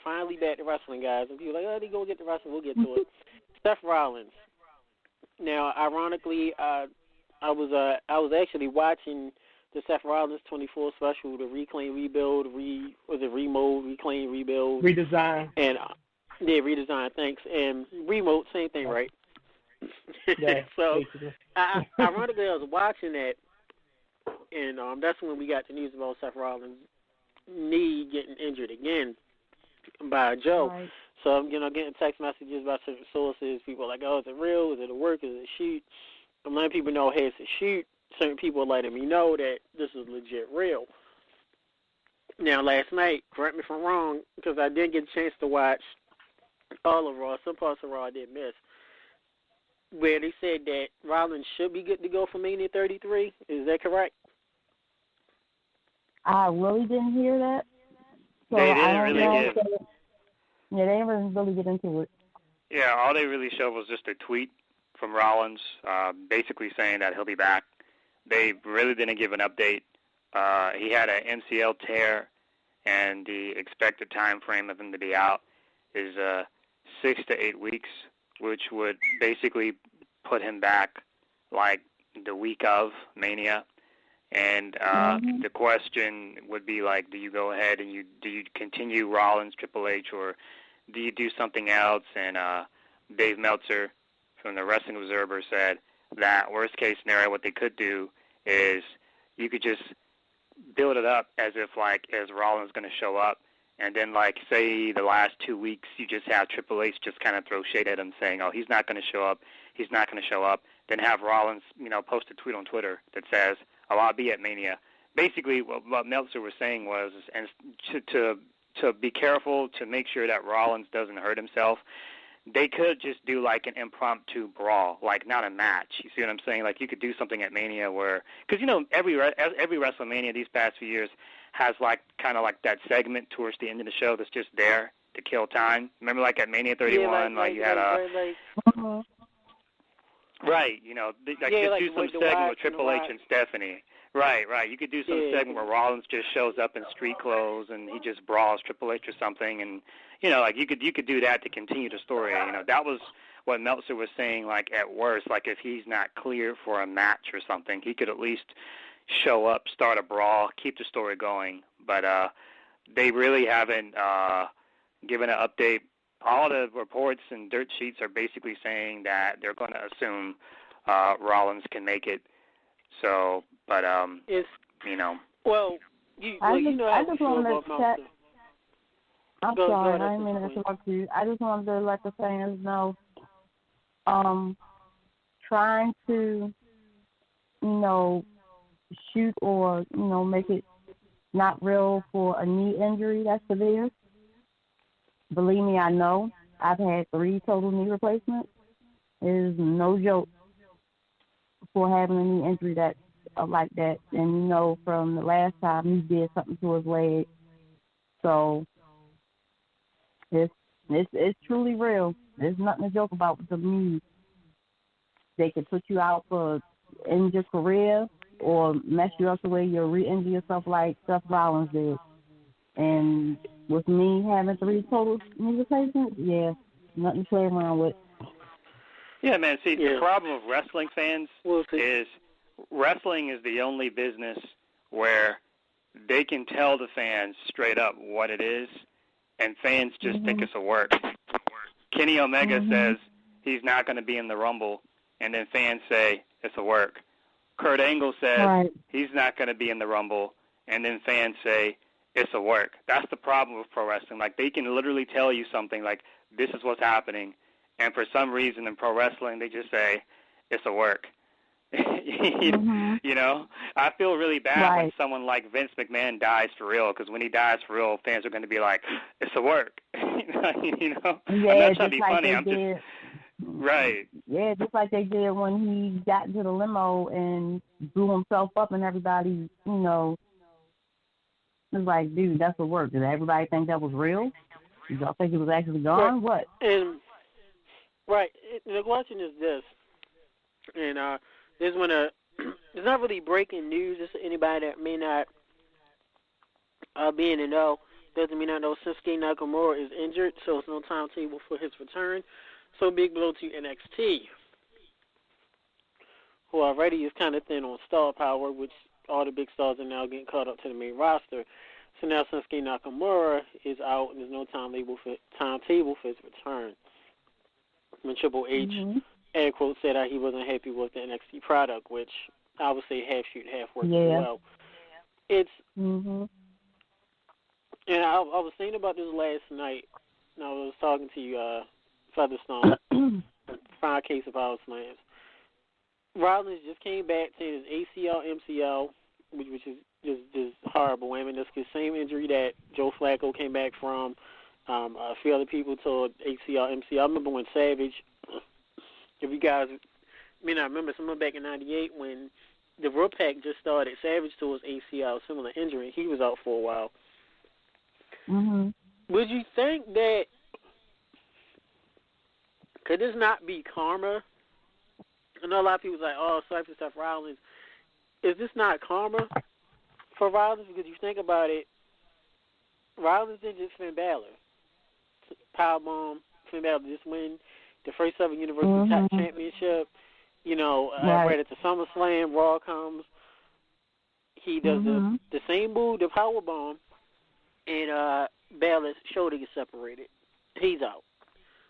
finally back to wrestling, guys. And people are like, oh, they go get the wrestling. We'll get to it. Seth Rollins. Now, ironically, I was actually watching the Seth Rollins 24 special, the Reclaim, Rebuild, Remold, Reclaim, Rebuild, Redesign, and redesign. Thanks, and remote, same thing, right? Yeah. So, ironically, I was watching that, and that's when we got the news about Seth Rollins' knee getting injured again by Joe. Right. So I'm getting text messages about certain sources. People are like, oh, is it real? Is it a work? Is it a shoot? I'm letting people know, hey, it's a shoot. Certain people are letting me know that this is legit real. Now, last night, correct me if I'm wrong, because I didn't get a chance to watch all of Raw. Some parts of Raw I did miss, where they said that Rollins should be good to go for Mania 33. Is that correct? I really didn't hear that. So they I didn't don't really know. give. Yeah, they didn't really get into it. Yeah, all they really showed was just a tweet from Rollins, basically saying that he'll be back. They really didn't give an update. He had an MCL tear, and the expected time frame of him to be out is 6 to 8 weeks, which would basically put him back like the week of Mania. And the question would be like, do you go ahead and do you continue Rollins, Triple H, or do you do something else? And Dave Meltzer from the Wrestling Observer said that worst case scenario, what they could do is you could just build it up as if like as Rollins going to show up, and then like say the last 2 weeks you just have Triple H just kind of throw shade at him saying, oh, he's not going to show up, he's not going to show up. Then have Rollins, post a tweet on Twitter that says, oh, I'll be at Mania. Basically, what Meltzer was saying was, and to be careful to make sure that Rollins doesn't hurt himself, they could just do like an impromptu brawl, like not a match. You see what I'm saying? Like you could do something at Mania where, because every WrestleMania these past few years has like kind of like that segment towards the end of the show that's just there to kill time. Remember, like at Mania 31, you had a. Right, just do some segment with Triple H and Stephanie. Right. You could do some segment where Rollins just shows up in street clothes and he just brawls Triple H or something, and you could do that to continue the story. That was what Meltzer was saying. Like at worst, like if he's not clear for a match or something, he could at least show up, start a brawl, keep the story going. But they really haven't given an update. All the reports and dirt sheets are basically saying that they're going to assume Rollins can make it. So, but it's, Well, I just wanted to check. I'm sorry, I didn't mean to interrupt you. I just wanted to let the fans know. Trying to, shoot or make it not real for a knee injury that's severe. Believe me, I know. I've had 3 total knee replacements. It is no joke for having a knee injury that's like that. And, from the last time he did something to his leg. So it's truly real. There's nothing to joke about with the knees. They can put you out for end your career or mess you up the way you'll re-injure yourself like Seth Rollins did. And with me having 3 total knee replacements, nothing to play around with. Yeah, man. See, the problem with wrestling fans is wrestling is the only business where they can tell the fans straight up what it is, and fans just think it's a work. Kenny Omega says he's not going to be in the Rumble, and then fans say it's a work. Kurt Angle says he's not going to be in the Rumble, and then fans say it's a work. That's the problem with pro wrestling. Like, they can literally tell you something like, this is what's happening, and for some reason in pro wrestling they just say it's a work. I feel really bad when someone like Vince McMahon dies for real, because when he dies for real, fans are going to be like, it's a work. I'm not trying to be funny. I'm just right. Yeah, just like they did when he got into the limo and blew himself up, and everybody, was like, dude, that's a work. Did everybody think that was real? Did y'all think it was actually gone? What? And the question is this, and this one, it's not really breaking news. It's anybody that may not be in the know. doesn't mean I know Shinsuke Nakamura is injured, so it's no timetable for his return. So big blow to NXT, who already is kind of thin on star power, which all the big stars are now getting caught up to the main roster. So now Shinsuke Nakamura is out, and there's no timetable for his return. When Triple H, air quotes, said that he wasn't happy with the NXT product, which I would say half shoot, half work as well. It's and I was thinking about this last night, and I was talking to you, Featherstone, 5K of Power Slams. Rollins just came back to his ACL, MCL, which is just horrible. I mean, it's the same injury that Joe Flacco came back from. A few other people told ACL, MCL. I remember when Savage, if you guys may not remember, someone back in '98 when the Raw Pack just started, Savage tore his ACL, similar injury. He was out for a while. Would you think that, could this not be karma? I know a lot of people like, oh, Seth Rollins. Is this not karma for Rollins? Because you think about it, Rollins did just Finn Balor. Powerbomb, Finn Balor just win the first ever Universal Championship. You know, right at the SummerSlam, Raw comes. He does the same move, the powerbomb, and Balor's shoulder gets separated. He's out.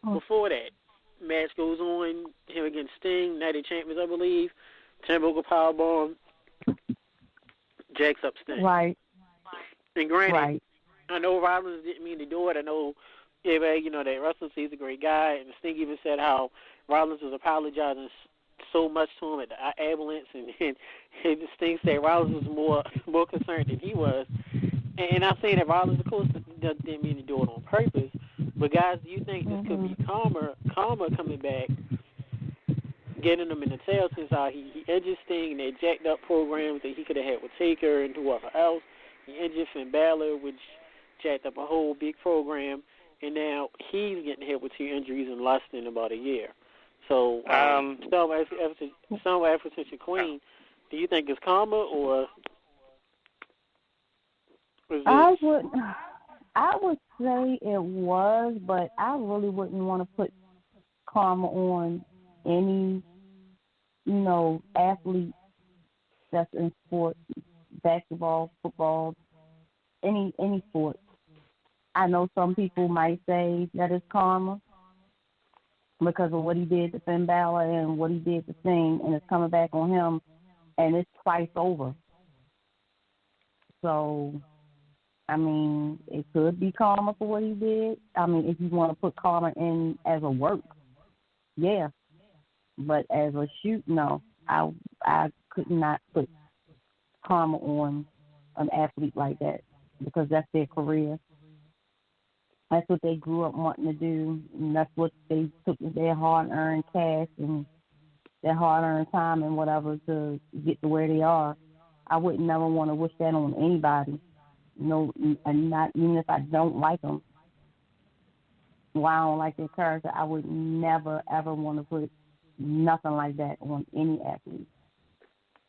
Before that, match goes on, him against Sting, Night of Champions, I believe. Turnbuckle powerbomb, jacks up Sting. Right. And granted, I know Rollins didn't mean to do it. I know everybody, that Russell sees a great guy, and Sting even said how Rollins was apologizing so much to him at the ambulance, and Sting said Rollins was more concerned than he was. And I'm saying that Rollins, of course, didn't mean to do it on purpose. But guys, do you think this could be karma coming back, getting him in the tail since how he injured Sting and they jacked up programs that he could have had with Taker and whoever else. He injured Finn Balor, which jacked up a whole big program, and now he's getting hit with 2 injuries in less than about a year. So, ever since your queen, do you think it's karma or? I would say it was, but I really wouldn't want to put karma on any, athlete that's in sports, basketball, football, any sport. I know some people might say that it's karma because of what he did to Finn Balor and what he did to Sting, and it's coming back on him, and it's twice over. So, I mean, it could be karma for what he did. I mean, if you want to put karma in as a work, yeah. But as a shoot, no. I could not put karma on an athlete like that because that's their career. That's what they grew up wanting to do, and that's what they took their hard-earned cash and their hard-earned time and whatever to get to where they are. I would never want to wish that on anybody. And not even if I don't like them. Why I don't like their character, I would never, ever want to put nothing like that on any athlete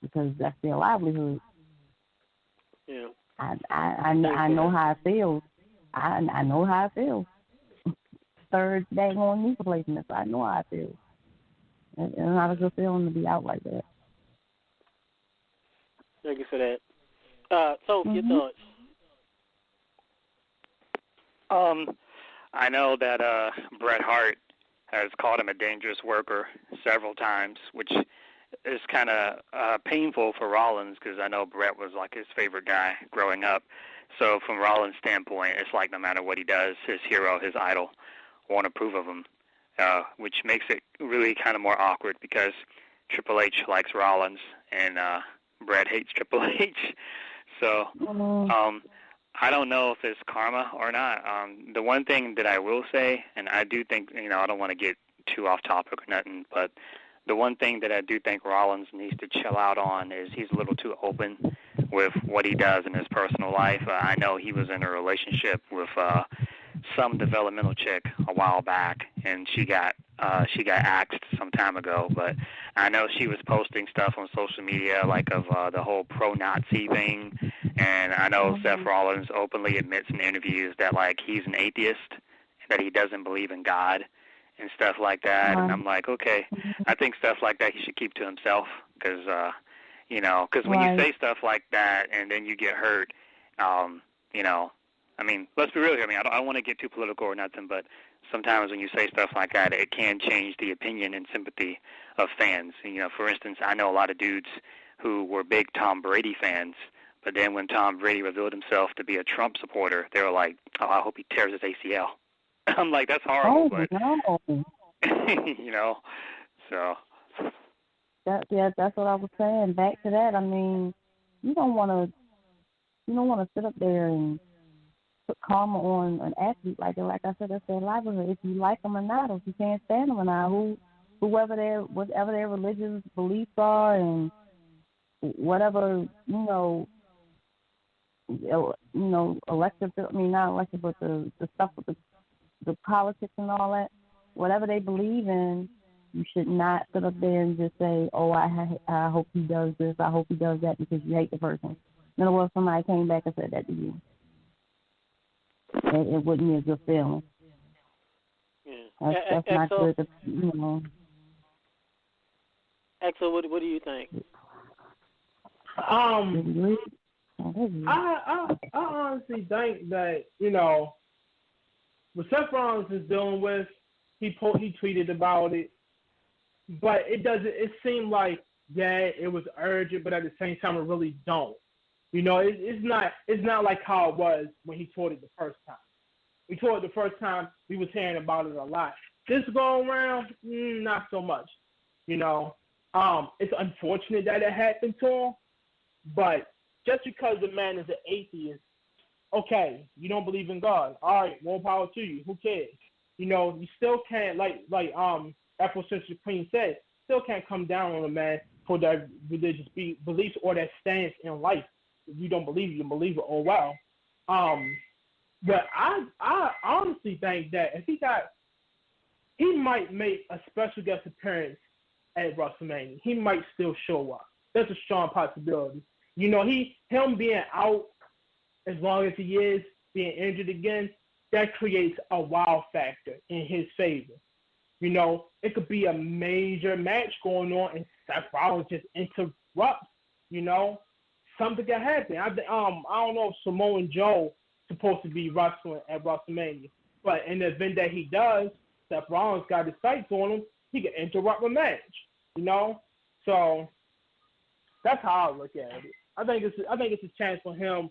because that's their livelihood. Yeah. I know how it feels. I know how it feels. Third dang on knee replacement, so I know how it feels. It's not a good feeling to be out like that. Thank you for that. So, your thoughts? I know that Bret Hart has called him a dangerous worker several times, which is kind of painful for Rollins because I know Bret was like his favorite guy growing up. So from Rollins' standpoint, it's like no matter what he does, his hero, his idol, won't approve of him, which makes it really kind of more awkward because Triple H likes Rollins and Bret hates Triple H. So I don't know if it's karma or not. The one thing that I will say, and I do think, I don't want to get too off topic or nothing, but the one thing that I do think Rollins needs to chill out on is he's a little too open with what he does in his personal life. I know he was in a relationship with some developmental chick a while back, and she got axed some time ago, but I know she was posting stuff on social media like of the whole pro-Nazi thing, And I know Seth Rollins openly admits in interviews that, like, he's an atheist, that he doesn't believe in God and stuff like that. And I'm like, okay, I think stuff like that he should keep to himself because, you know, because when you say stuff like that and then you get hurt, you know, I mean, let's be real here. I mean, I don't want to get too political or nothing, but sometimes when you say stuff like that, it can change the opinion and sympathy of fans. You know, for instance, I know a lot of dudes who were big Tom Brady fans, but then when Tom Brady revealed himself to be a Trump supporter, they were like, oh, I hope he tears his ACL. I'm like, that's horrible, but, no. you know, so. That's what I was saying. Back to that, I mean, you don't want to sit up there and put karma on an athlete like that. Like I said, that's their livelihood. If you like them or not, or if you can't stand them or not, whatever their religious beliefs are, and whatever elective. I mean, not elective, but the stuff with the politics and all that. Whatever they believe in, you should not sit up there and just say, "Oh, I hope he does this. I hope he does that," because you hate the person. In other words, somebody came back and said that to you. It wouldn't be a good feeling. Yeah. That's not good. You know. Axel, what do you think? I honestly think that, you know, what Seth Rollins is dealing with, he tweeted about it, but it seemed like, yeah, it was urgent, but at the same time, it really don't. You know, it's not like how it was when he tweeted the first time. We tweeted the first time, we was hearing about it a lot. This go around, not so much. You know, it's unfortunate that it happened to him, but just because the man is an atheist, okay, you don't believe in God. All right, more power to you. Who cares? You know, you still can't, like Afrocentric Queen said, still can't come down on a man for their religious beliefs or their stance in life. If you don't believe it, you believe it, oh wow. But I honestly think that if he might make a special guest appearance at WrestleMania. He might still show up. That's a strong possibility. You know, him being out as long as he is, being injured again, that creates a wow factor in his favor. You know, it could be a major match going on and Seth Rollins just interrupts, you know. Something can happen. I don't know if Samoa Joe supposed to be wrestling at WrestleMania, but in the event that he does, Seth Rollins got his sights on him, he can interrupt a match, you know. So that's how I look at it. I think it's a chance for him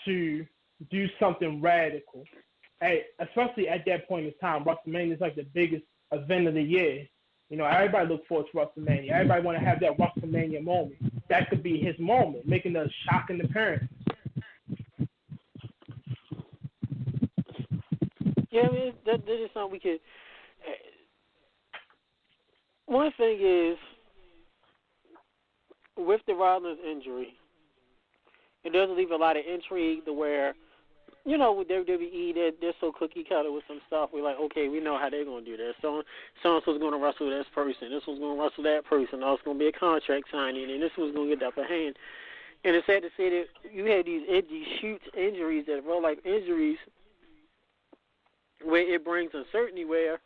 to do something radical, especially at that point in time. WrestleMania is like the biggest event of the year. You know, everybody look forward to WrestleMania. Everybody want to have that WrestleMania moment. That could be his moment, making a shocking appearance. Yeah, I mean, that is something we could. One thing is, with the Rollins injury, it does leave a lot of intrigue to where, you know, with WWE, they're so cookie cutter with some stuff. We're like, okay, we know how they're going to do this. So-and-so's going to wrestle this person. This one's going to wrestle that person. Oh, it's going to be a contract signing, and this one's going to get the upper hand. And it's sad to say that you had these shoots injuries that are real-life injuries where it brings uncertainty where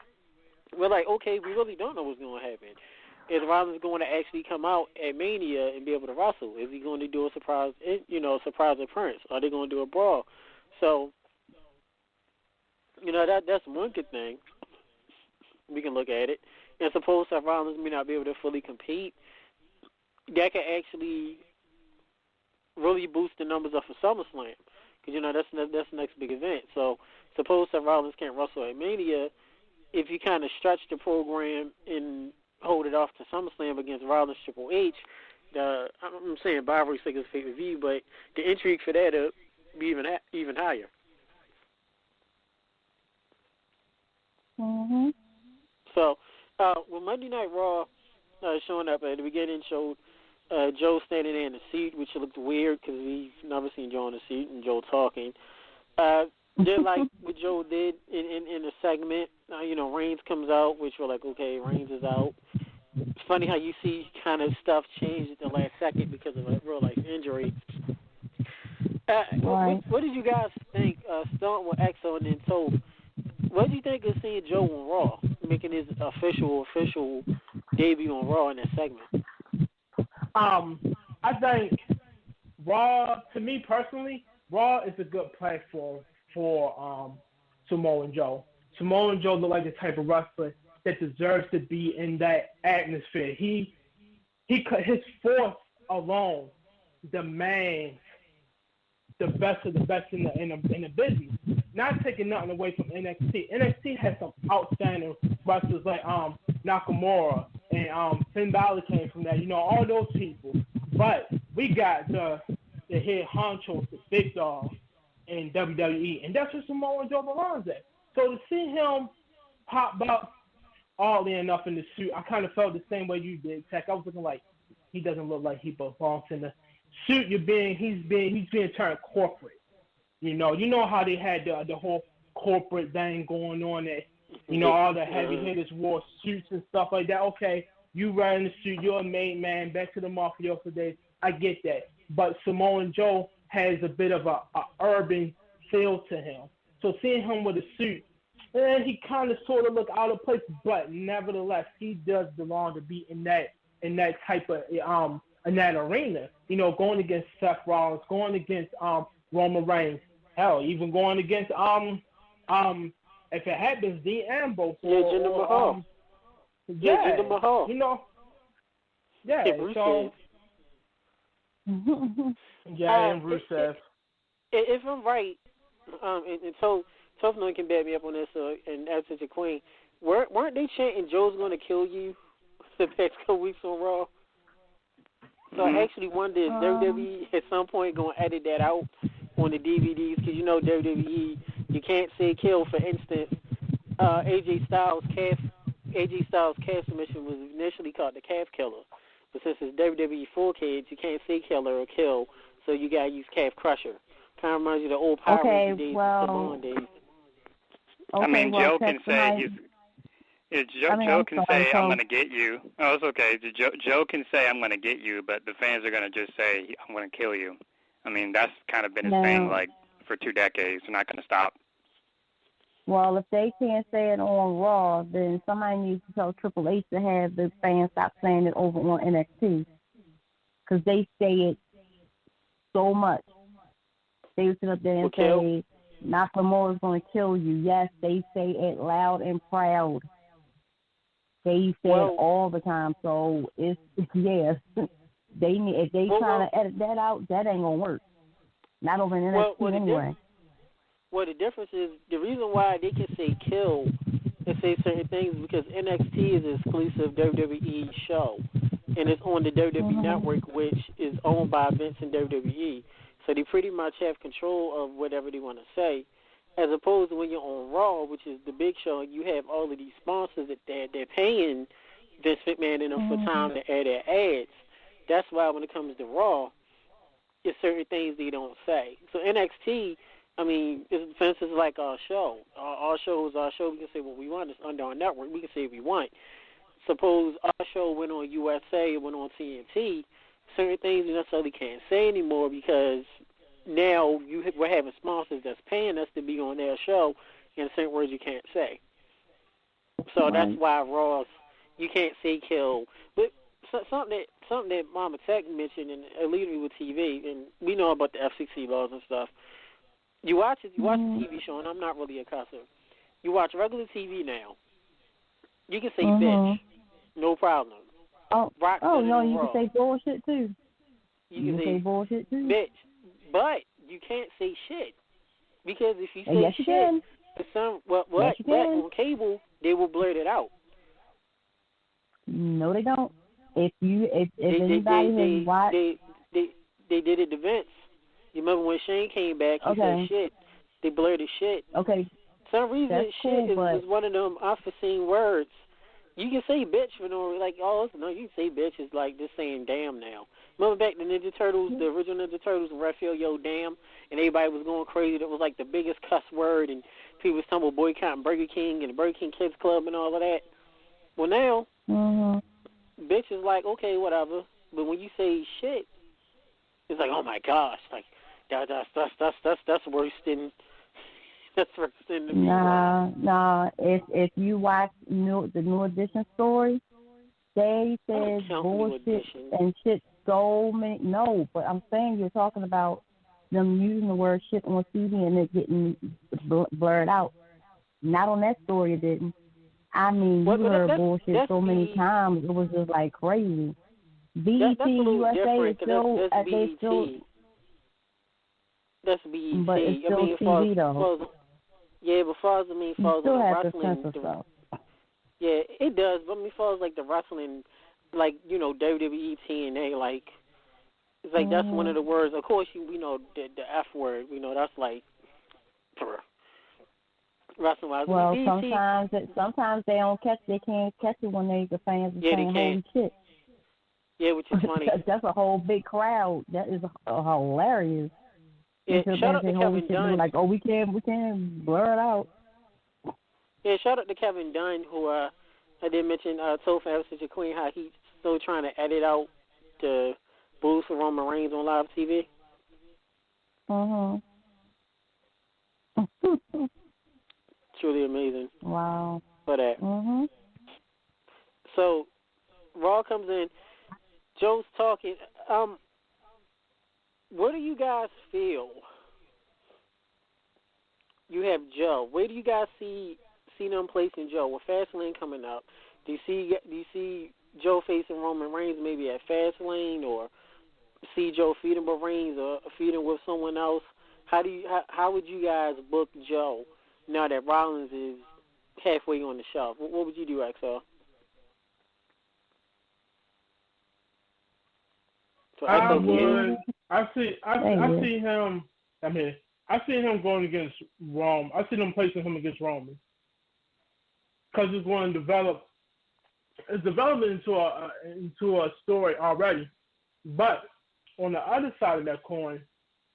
we're like, okay, we really don't know what's going to happen. Is Rollins going to actually come out at Mania and be able to wrestle? Is he going to do a surprise appearance? Are they going to do a brawl? So, you know, that's one good thing. We can look at it. And suppose Seth Rollins may not be able to fully compete. That could actually really boost the numbers up for SummerSlam. Because, you know, that's the next big event. So, suppose Seth Rollins can't wrestle at Mania. If you kind of stretch the program and hold it off to SummerSlam against Rollins Triple H, I'm saying by every single pay-per-view, but the intrigue for that will be even higher. Mm-hmm. So, when Monday Night Raw showing up at the beginning showed Joe standing there in the seat, which looked weird because we've never seen Joe in the seat and Joe talking. Just like what Joe did in the segment, you know, Reigns comes out, which we're like, okay, Reigns is out. It's funny how you see kind of stuff change at the last second because of a real-life injury. What did you guys think? Starting with Exo and then Toad. What do you think of seeing Joe on Raw, making his official debut on Raw in that segment? I think Raw, to me personally, Raw is a good platform for Samoa Joe. Samoa Joe look like the type of wrestler that deserves to be in that atmosphere. His force alone demands the best of the best in the business. Not taking nothing away from NXT. NXT has some outstanding wrestlers like Nakamura and Finn Balor came from that. All those people. But we got the head honchos, the big dog in WWE, and that's what Samoa Joe belongs at. So to see him pop up oddly enough in the suit, I kind of felt the same way you did, Tech. I was looking like he doesn't look like he belongs in the suit. He's being turned corporate. You know how they had the whole corporate thing going on there. All the heavy hitters wore suits and stuff like that. Okay, you wearing the suit, you're a made man, back to the mafioso days. I get that. But Samoa Joe has a bit of a urban feel to him. So seeing him with a suit, he kind of sort of look out of place, but nevertheless, he does belong to be in that type of in that arena. Going against Seth Rollins, going against Roman Reigns, hell, even going against if it happens, Dean Ambrose Jinder Mahal. Jinder Mahal. Yeah. So. And Rusev. If I'm right, and so Tofno can back me up on this, and Absence of Queen, weren't they chanting "Joe's gonna kill you" the past couple weeks on Raw? So I actually wonder if WWE at some point going to edit that out on the DVDs, because WWE, you can't say kill. For instance, AJ Styles' calf submission was initially called the calf killer, but since it's WWE 4 kids, you can't say killer or kill, so you got to use calf crusher. Kind of reminds you of the old Power Ranger days, Samoan days. Joe can say Joe can say I'm going to get you. Oh, it's okay. Joe can say I'm going to get you, but the fans are going to just say I'm going to kill you. That's kind of been his thing for 2 decades. They're not going to stop. Well, if they can't say it on Raw, then somebody needs to tell Triple H to have the fans stop saying it over on NXT, because they say it so much. They would sit up there and say, Nakamura's going to kill you. Yes, they say it loud and proud. They say it all the time. So it's yes. If they trying to edit that out, that ain't gonna work. Not over in NXT anyway. The difference is the reason why they can say kill and say certain things is because NXT is an exclusive WWE show, and it's on the WWE Network, which is owned by Vince and WWE. So they pretty much have control of whatever they want to say, as opposed to when you're on Raw, which is the big show, and you have all of these sponsors that they're paying Vince McMahon and them for time to air their ads. That's why when it comes to Raw, there's certain things they don't say. So NXT, for instance, like our show. Our show is our show. We can say what we want. It's under our network. We can say what we want. Suppose our show went on USA, it went on TNT, certain things you necessarily can't say anymore because now we're having sponsors that's paying us to be on their show, and certain words you can't say. So that's why Raw, you can't say kill. But something that Mama Tech mentioned, and alluded with TV, and we know about the FCC laws and stuff. You watch the TV show, and I'm not really a cusser. You watch regular TV now. You can say bitch, no problem. You can say bullshit too. You can say bullshit too. Bitch. But you can't say shit. Because if you say shit, on cable, they will blurt it out. No, they don't. If anybody has watched... They did it to Vince. You remember when Shane came back, he said shit. They blurted shit. Okay. For some reason, shit is one of them unforeseen words. You can say bitch for no, you can say bitch is like just saying damn now. Remember back the Ninja Turtles, the original Ninja Turtles, Raphael, yo, damn, and everybody was going crazy. That was like the biggest cuss word, and people was talking about boycotting Burger King and the Burger King Kids Club and all of that. Well, now, bitch is like, okay, whatever. But when you say shit, it's like, oh my gosh, like, God, that's worse than the Nah. If you watch the New Edition story, they said bullshit and shit so many. No, but I'm saying you're talking about them using the word shit on TV and it getting blurred out. Not on that story, it didn't. I mean, you heard bullshit so many times, it was just like crazy. BET, USA, still, they still. That's BET. But it's still TV, though. Yeah, but far as still the have wrestling, to stuff. Yeah, it does. But far as like the wrestling, like WWE, TNA, like it's like that's one of the words. Of course, we know the F word. We know that's like wrestling wise. Well, sometimes they don't catch. They can't catch it when the fans are saying holy shit. Yeah, which is funny. That's a whole big crowd. That is hilarious. Yeah, shout out to Kevin Dunn. Like, we can't blur it out. Yeah, shout out to Kevin Dunn, who I did mention, told Fab Such a Queen how he's still trying to edit out the booze for Roman Reigns on live TV. Truly amazing. Wow. For that. So, Raw comes in. Joe's talking. What do you guys feel? You have Joe. Where do you guys see them placing Joe? With Fastlane coming up, do you see Joe facing Roman Reigns maybe at Fastlane, or see Joe feuding with Reigns or feuding with someone else? How would you guys book Joe now that Rollins is halfway on the shelf? What would you do, XL? So I see him. I see him going against Roman. I see them placing him against Roman because it's going to develop. It's developing into a story already. But on the other side of that coin,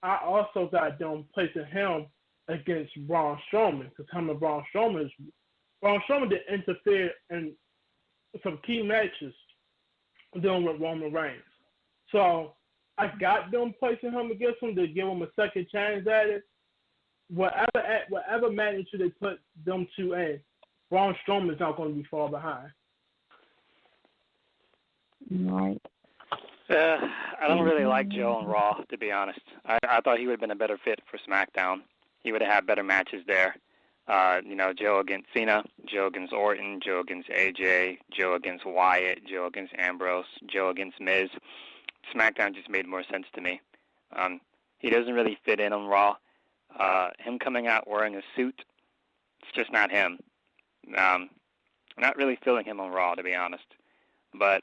I also got them placing him against Braun Strowman because him and Braun Strowman did interfere in some key matches dealing with Roman Reigns. So I got them placing him against him to give him a second chance at it. Whatever magnitude they put them two in, Braun Strowman is not going to be far behind. Right. I don't really like Joe on Raw, to be honest. I thought he would have been a better fit for SmackDown. He would have had better matches there. Joe against Cena, Joe against Orton, Joe against AJ, Joe against Wyatt, Joe against Ambrose, Joe against Miz. SmackDown just made more sense to me. He doesn't really fit in on Raw. Him coming out wearing a suit, it's just not him. I'm not really feeling him on Raw, to be honest. But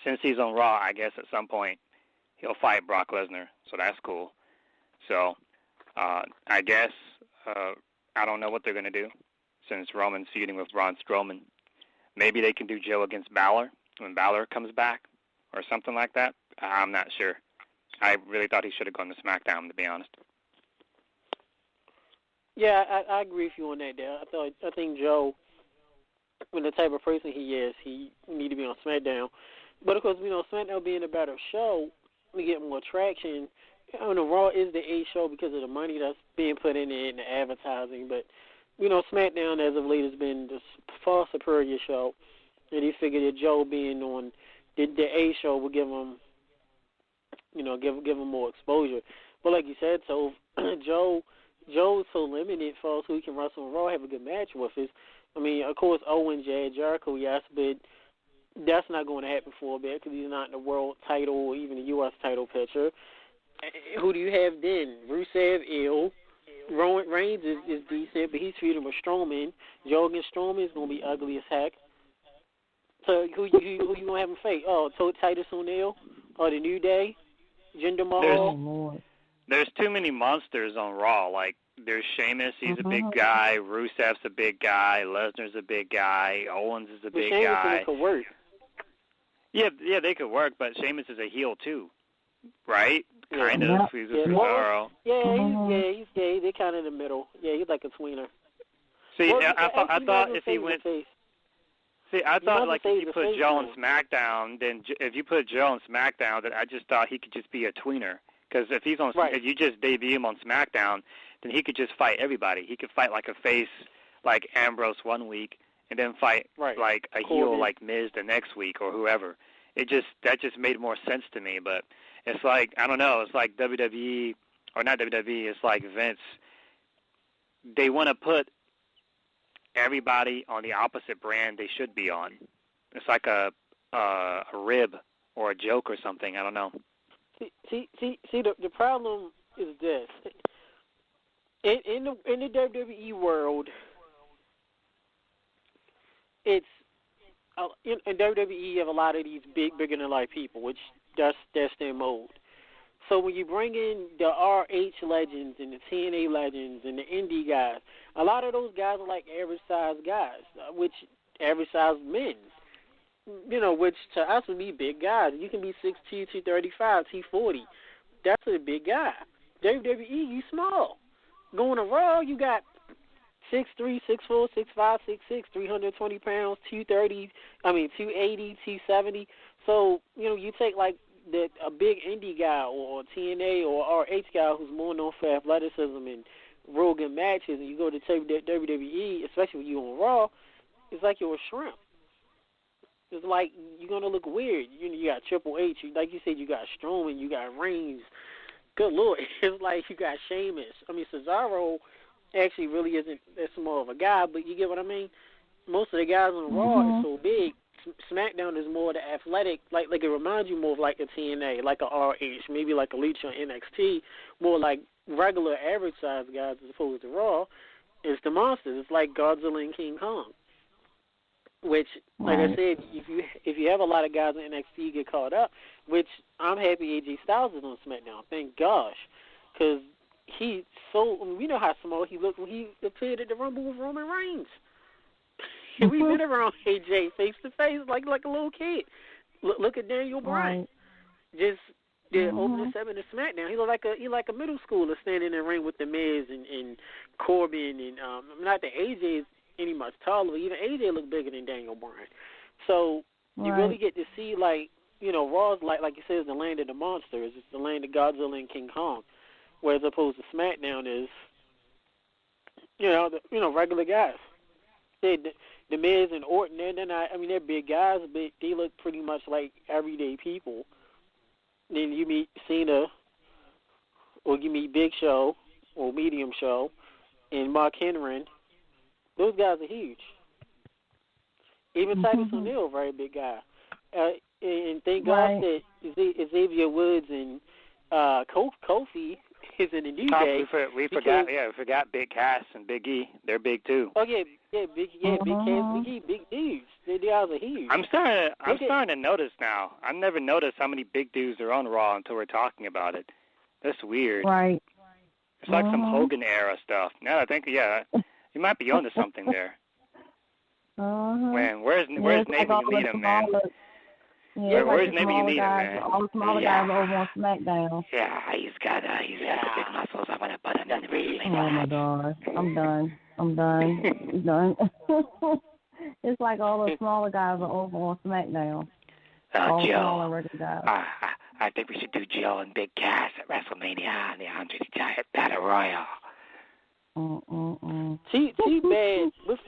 since he's on Raw, I guess at some point he'll fight Brock Lesnar, so that's cool. So I guess I don't know what they're going to do since Roman's feuding with Braun Strowman. Maybe they can do Joe against Balor when Balor comes back or something like that. I'm not sure. I really thought he should have gone to SmackDown, to be honest. Yeah, I agree with you on that there. I think Joe, with the type of person he is, he need to be on SmackDown. But of course, SmackDown being a better show, we get more traction. Raw is the A show because of the money that's being put in it and the advertising. But SmackDown as of late has been the far superior show, and he figured that Joe being on the A show would give him, give him more exposure. But like you said, so Joe's so limited for us who he can wrestle on Raw, have a good match with us. Of course, Owens, Jericho, yes, but that's not going to happen for a bit because he's not in the world title or even the U.S. title picture. Who do you have then? Rusev, ill. Roman Reigns is decent, but he's feuding with Strowman. Joe against Strowman is going to be ugly as heck. So who you going to have him fight? Oh, Titus O'Neil or the New Day? Jinder Mahal? There's too many monsters on Raw. Like, there's Sheamus, he's a big guy. Rusev's a big guy. Lesnar's a big guy. Owens is a big guy. Sheamus could work. Yeah, they could work, but Sheamus is a heel too, right? Yeah. Kind of. He's a Cesaro. He's gay. They're kind of in the middle. Yeah, he's like a tweener. See, I thought if he went... See, I thought like if you put Joe on SmackDown, then if you put Joe on SmackDown, then I just thought he could just be a tweener. Because if he's on, if you just debut him on SmackDown, then he could just fight everybody. He could fight like a face like Ambrose one week, and then fight like a heel like Miz the next week or whoever. That just made more sense to me. But it's like, I don't know, it's like WWE, or not WWE, it's like Vince. They want to put everybody on the opposite brand they should be on. It's like a rib or a joke or something. I don't know. See, the problem is this. In the WWE world, it's in WWE you have a lot of these bigger than life people, which that's their mold. So when you bring in the RH legends and the TNA legends and the indie guys, a lot of those guys are like average sized guys, which average sized men. Which to us would be big guys. You can be 6'2", 235, 240. That's a big guy. WWE, you small. Going to Raw, you got 6'3", 6'4", 6'5", 6'6", 320 pounds, 280, 270. So, you take like a big indie guy or TNA or RH guy who's more known for athleticism and real good matches, and you go to WWE, especially when you're on Raw, it's like you're a shrimp. It's like you're going to look weird. You got Triple H. Like you said, you got Strowman. You got Reigns. Good Lord. It's like you got Sheamus. Cesaro actually really isn't that small of a guy, but you get what I mean? Most of the guys on Raw are so big. SmackDown is more the athletic. Like it reminds you more of like a TNA, like a RH, maybe like a Leech on NXT, more like regular average-sized guys as opposed to Raw. It's the monsters. It's like Godzilla and King Kong. Which, like I said, if you have a lot of guys in NXT get caught up, which I'm happy AJ Styles is on SmackDown, thank gosh, because we know how small he looked when he appeared at the Rumble with Roman Reigns. We've been around AJ face to face like a little kid. Look at Daniel Bryan. Just the opening 7 of SmackDown. He looked like a middle schooler standing in the ring with the Miz and Corbin and not that AJ is any much taller. Even AJ looked bigger than Daniel Bryan. So you really get to see Raw's like you said, is the land of the monsters. It's the land of Godzilla and King Kong, whereas opposed to SmackDown is regular guys. The Miz and Orton, they're not. They're big guys, but they look pretty much like everyday people. Then you meet Cena, or you meet Big Show, or Medium Show, and Mark Henry. Those guys are huge. Even Titus O'Neil, very big guy. And thank God that Xavier Woods and Kofi is in the New Day. We forgot Big Cass and Big E. They're big too. Oh Big Cass, Big E, big dudes. They guys are huge. I'm starting to notice now. I've never noticed how many big dudes are on Raw until we're talking about it. That's weird. Right. It's like some Hogan era stuff. Now I think, you might be onto something there. Man, where's Navy Needham, man? Where's Navy Needham, man? All the smaller guys over on SmackDown. Yeah, he's got the big muscles. I'm gonna put him in the ring. Oh my God, I'm done. It's like all the smaller guys are over on SmackDown. All Joe. Smaller regular guys. I think we should do Joe and Big Cass at Wrestlemania and the Andre the Giant Battle Royal. See, man, with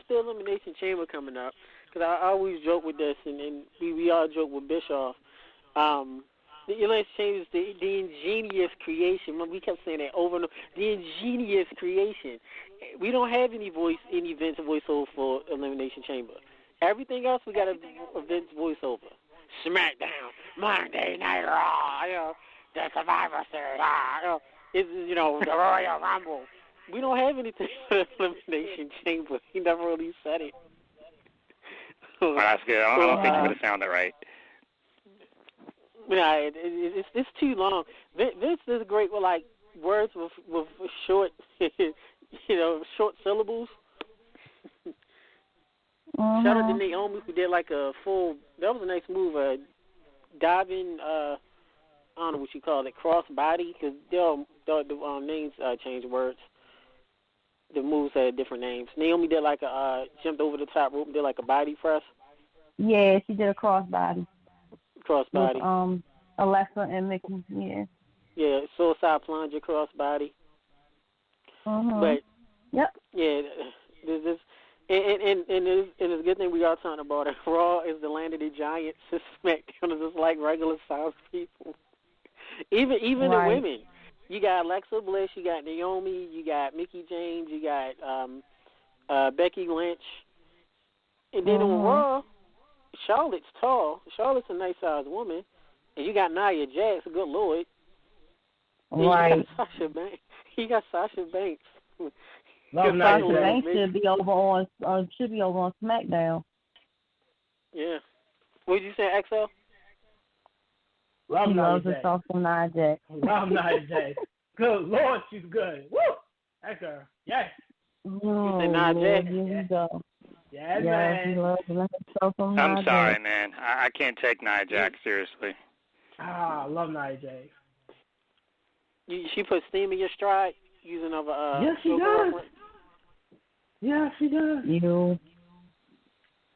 the Elimination Chamber coming up, because I always joke with this, and we all joke with Bischoff. The Elimination Chamber is the ingenious creation. We kept saying that over and over. The ingenious creation. We don't have any Vince voiceover for Elimination Chamber. Everything else we got a Vince voiceover. SmackDown, Monday Night Raw, the Survivor Series, the Royal Rumble. We don't have anything for the Elimination Chamber. He never really said it. Well, that's good. I don't think you would have sounded right. Yeah, it's too long. Vince is great with like words with short, short syllables. Shout out to Naomi who did like a full. That was a nice move. Diving. I don't know what you call it. Cross body, because the names change words. The moves had different names. Naomi did like a jumped over the top rope and did like a body press. Yeah, she did a crossbody. Crossbody. With, Alexa and Mickey. Yeah. suicide plunger crossbody. But yep. Yeah, there's this, and it's a good thing we are talking about it. Raw is the land of the giants. SmackDown is just like regular sized people. Even the women. You got Alexa Bliss, you got Naomi, you got Mickie James, you got Becky Lynch, and then on Raw, Charlotte's tall. Charlotte's a nice sized woman, and you got Nia Jax. Good Lord. Right. You got Sasha Banks. You got Sasha Banks. Sasha Banks should be over on SmackDown. Yeah. What did you say, XL? He loves to talk from Nia Jax. Love Nia Jax. Good Lord, she's good. Woo! That girl. Yes. You say Nia Jax? Here we go. Yes, man. He loves to talk from Nia Jax. I'm sorry, man. I can't take Nia Jax seriously. I love Nia Jax. She put steam in your stride using of yes, she does. Yeah, she does. You.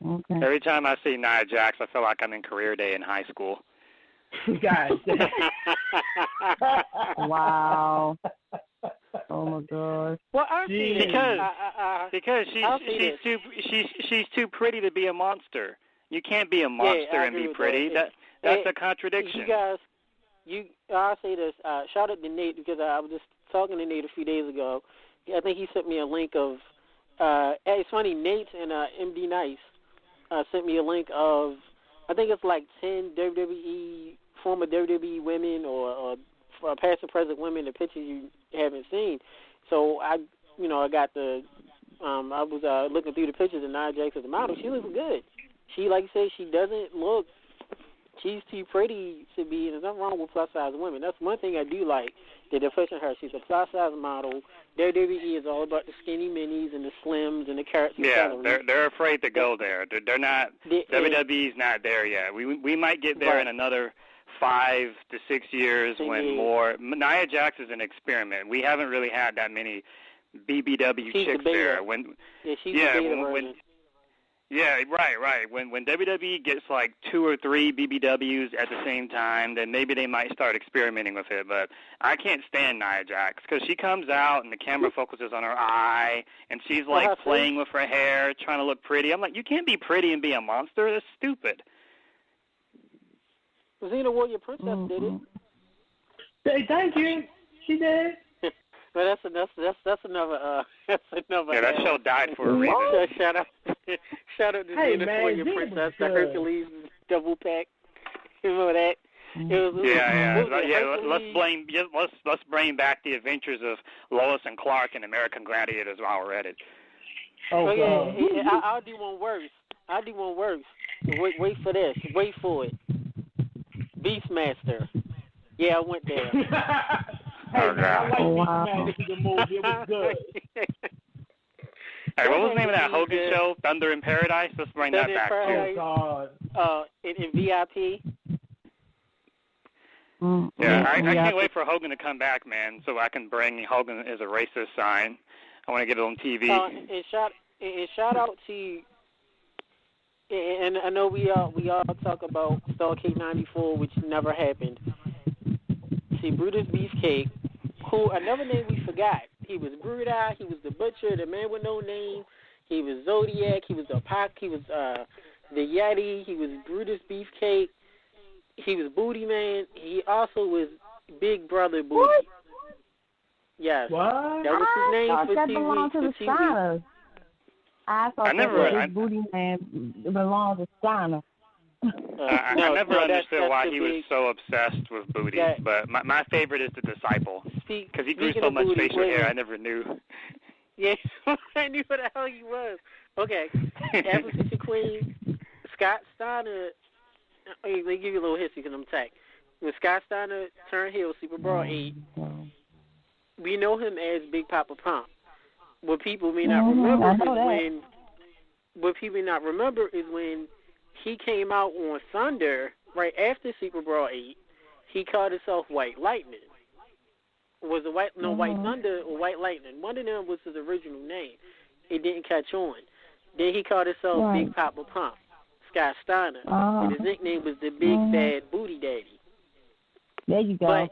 Okay. Every time I see Nia Jax, I feel like I'm in career day in high school. Guys. Wow. Oh my gosh. Well, because she's too pretty to be a monster. You can't be a monster and be pretty. That's a contradiction. You guys, I'll say this. Shout out to Nate because I was just talking to Nate a few days ago. I think he sent me a link of. It's funny. Nate and MD Nice sent me a link of. I think it's like 10 former WWE women or past and present women, the pictures you haven't seen. So I got the. I was looking through the pictures of Nia Jax as a model. She looks good. She, like you said, she doesn't look. She's too pretty to be. There's nothing wrong with plus size women. That's one thing I do like. The difference in her. She's a plus size model. WWE is all about the skinny minis and the slims and the carrots. Yeah, they're afraid to go there. They're not. WWE's not there yet. We might get there in another 5 to 6 years when more. Nia Jax is an experiment. We haven't really had that many BBW chicks there. Yeah, right. When WWE gets like 2 or 3 BBWs at the same time, then maybe they might start experimenting with it. But I can't stand Nia Jax because she comes out and the camera focuses on her eye, and she's like playing with her hair, trying to look pretty. I'm like, you can't be pretty and be a monster. That's stupid. Xena Warrior Princess did it. Thank you. She did. But that's another. Yeah, that show died for a reason. Shout out to Xena Warrior Princess, the Hercules double pack. You remember that? Let's bring back the adventures of Lois and Clark and American Gladiators while we're at it. I'll do one worse. Wait for this. Wait for it. Beastmaster. Yeah, I went there. Hey, man, I like Beastmaster the movie. It was good. Hey, what was the name of that Hogan show? Thunder in Paradise? Let's bring that back, too. Oh, God. In VIP. I can't wait for Hogan to come back, man, so I can bring Hogan as a racist sign. I want to get it on TV. And shout out to, and I know we all talk about Starrcade '94, which never happened. See, Brutus Beefcake, who another name we forgot. He was Brutus. He was the Butcher, the Man with No Name. He was Zodiac. He was the Pac. He was the Yeti. He was Brutus Beefcake. He was Booty Man. He also was Big Brother Booty. What? What? Yes. That was his name for that TV. belonged to the Steiners. I thought that Booty Man belonged to Steiner. I never understood why he was so obsessed with booty, but my favorite is the Disciple, because he grew so much facial hair, I never knew. Yeah, I knew what the hell he was. Okay, African Queen, Scott Steiner, let me give you a little history because I'm tech. When Scott Steiner turned heel, Super Brawl 8, we know him as Big Papa Pump. What people may not remember is when he came out on Thunder right after Super Brawl 8. He called himself White Lightning. Was it White Thunder or White Lightning? One of them was his original name. It didn't catch on. Then he called himself Big Papa Pump, Scott Steiner, and his nickname was the Big Bad Booty Daddy. There you go.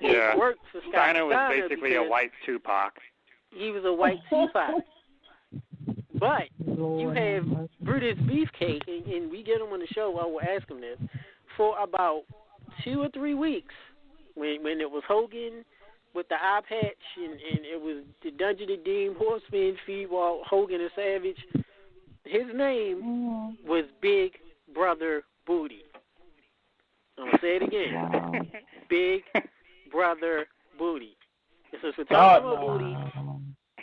Yeah. Worked for Scott Steiner was basically a white Tupac. He was a white Tupac. But you have Brutus Beefcake, and we get him on the show. I will ask him this for about 2 or 3 weeks when it was Hogan with the eye patch, and it was the Dungeon of Doom, Horseman, feud while Hogan and Savage. His name was Big Brother Booty. I'm gonna say it again. Wow. Big Brother Booty. And so if we're talking about Booty,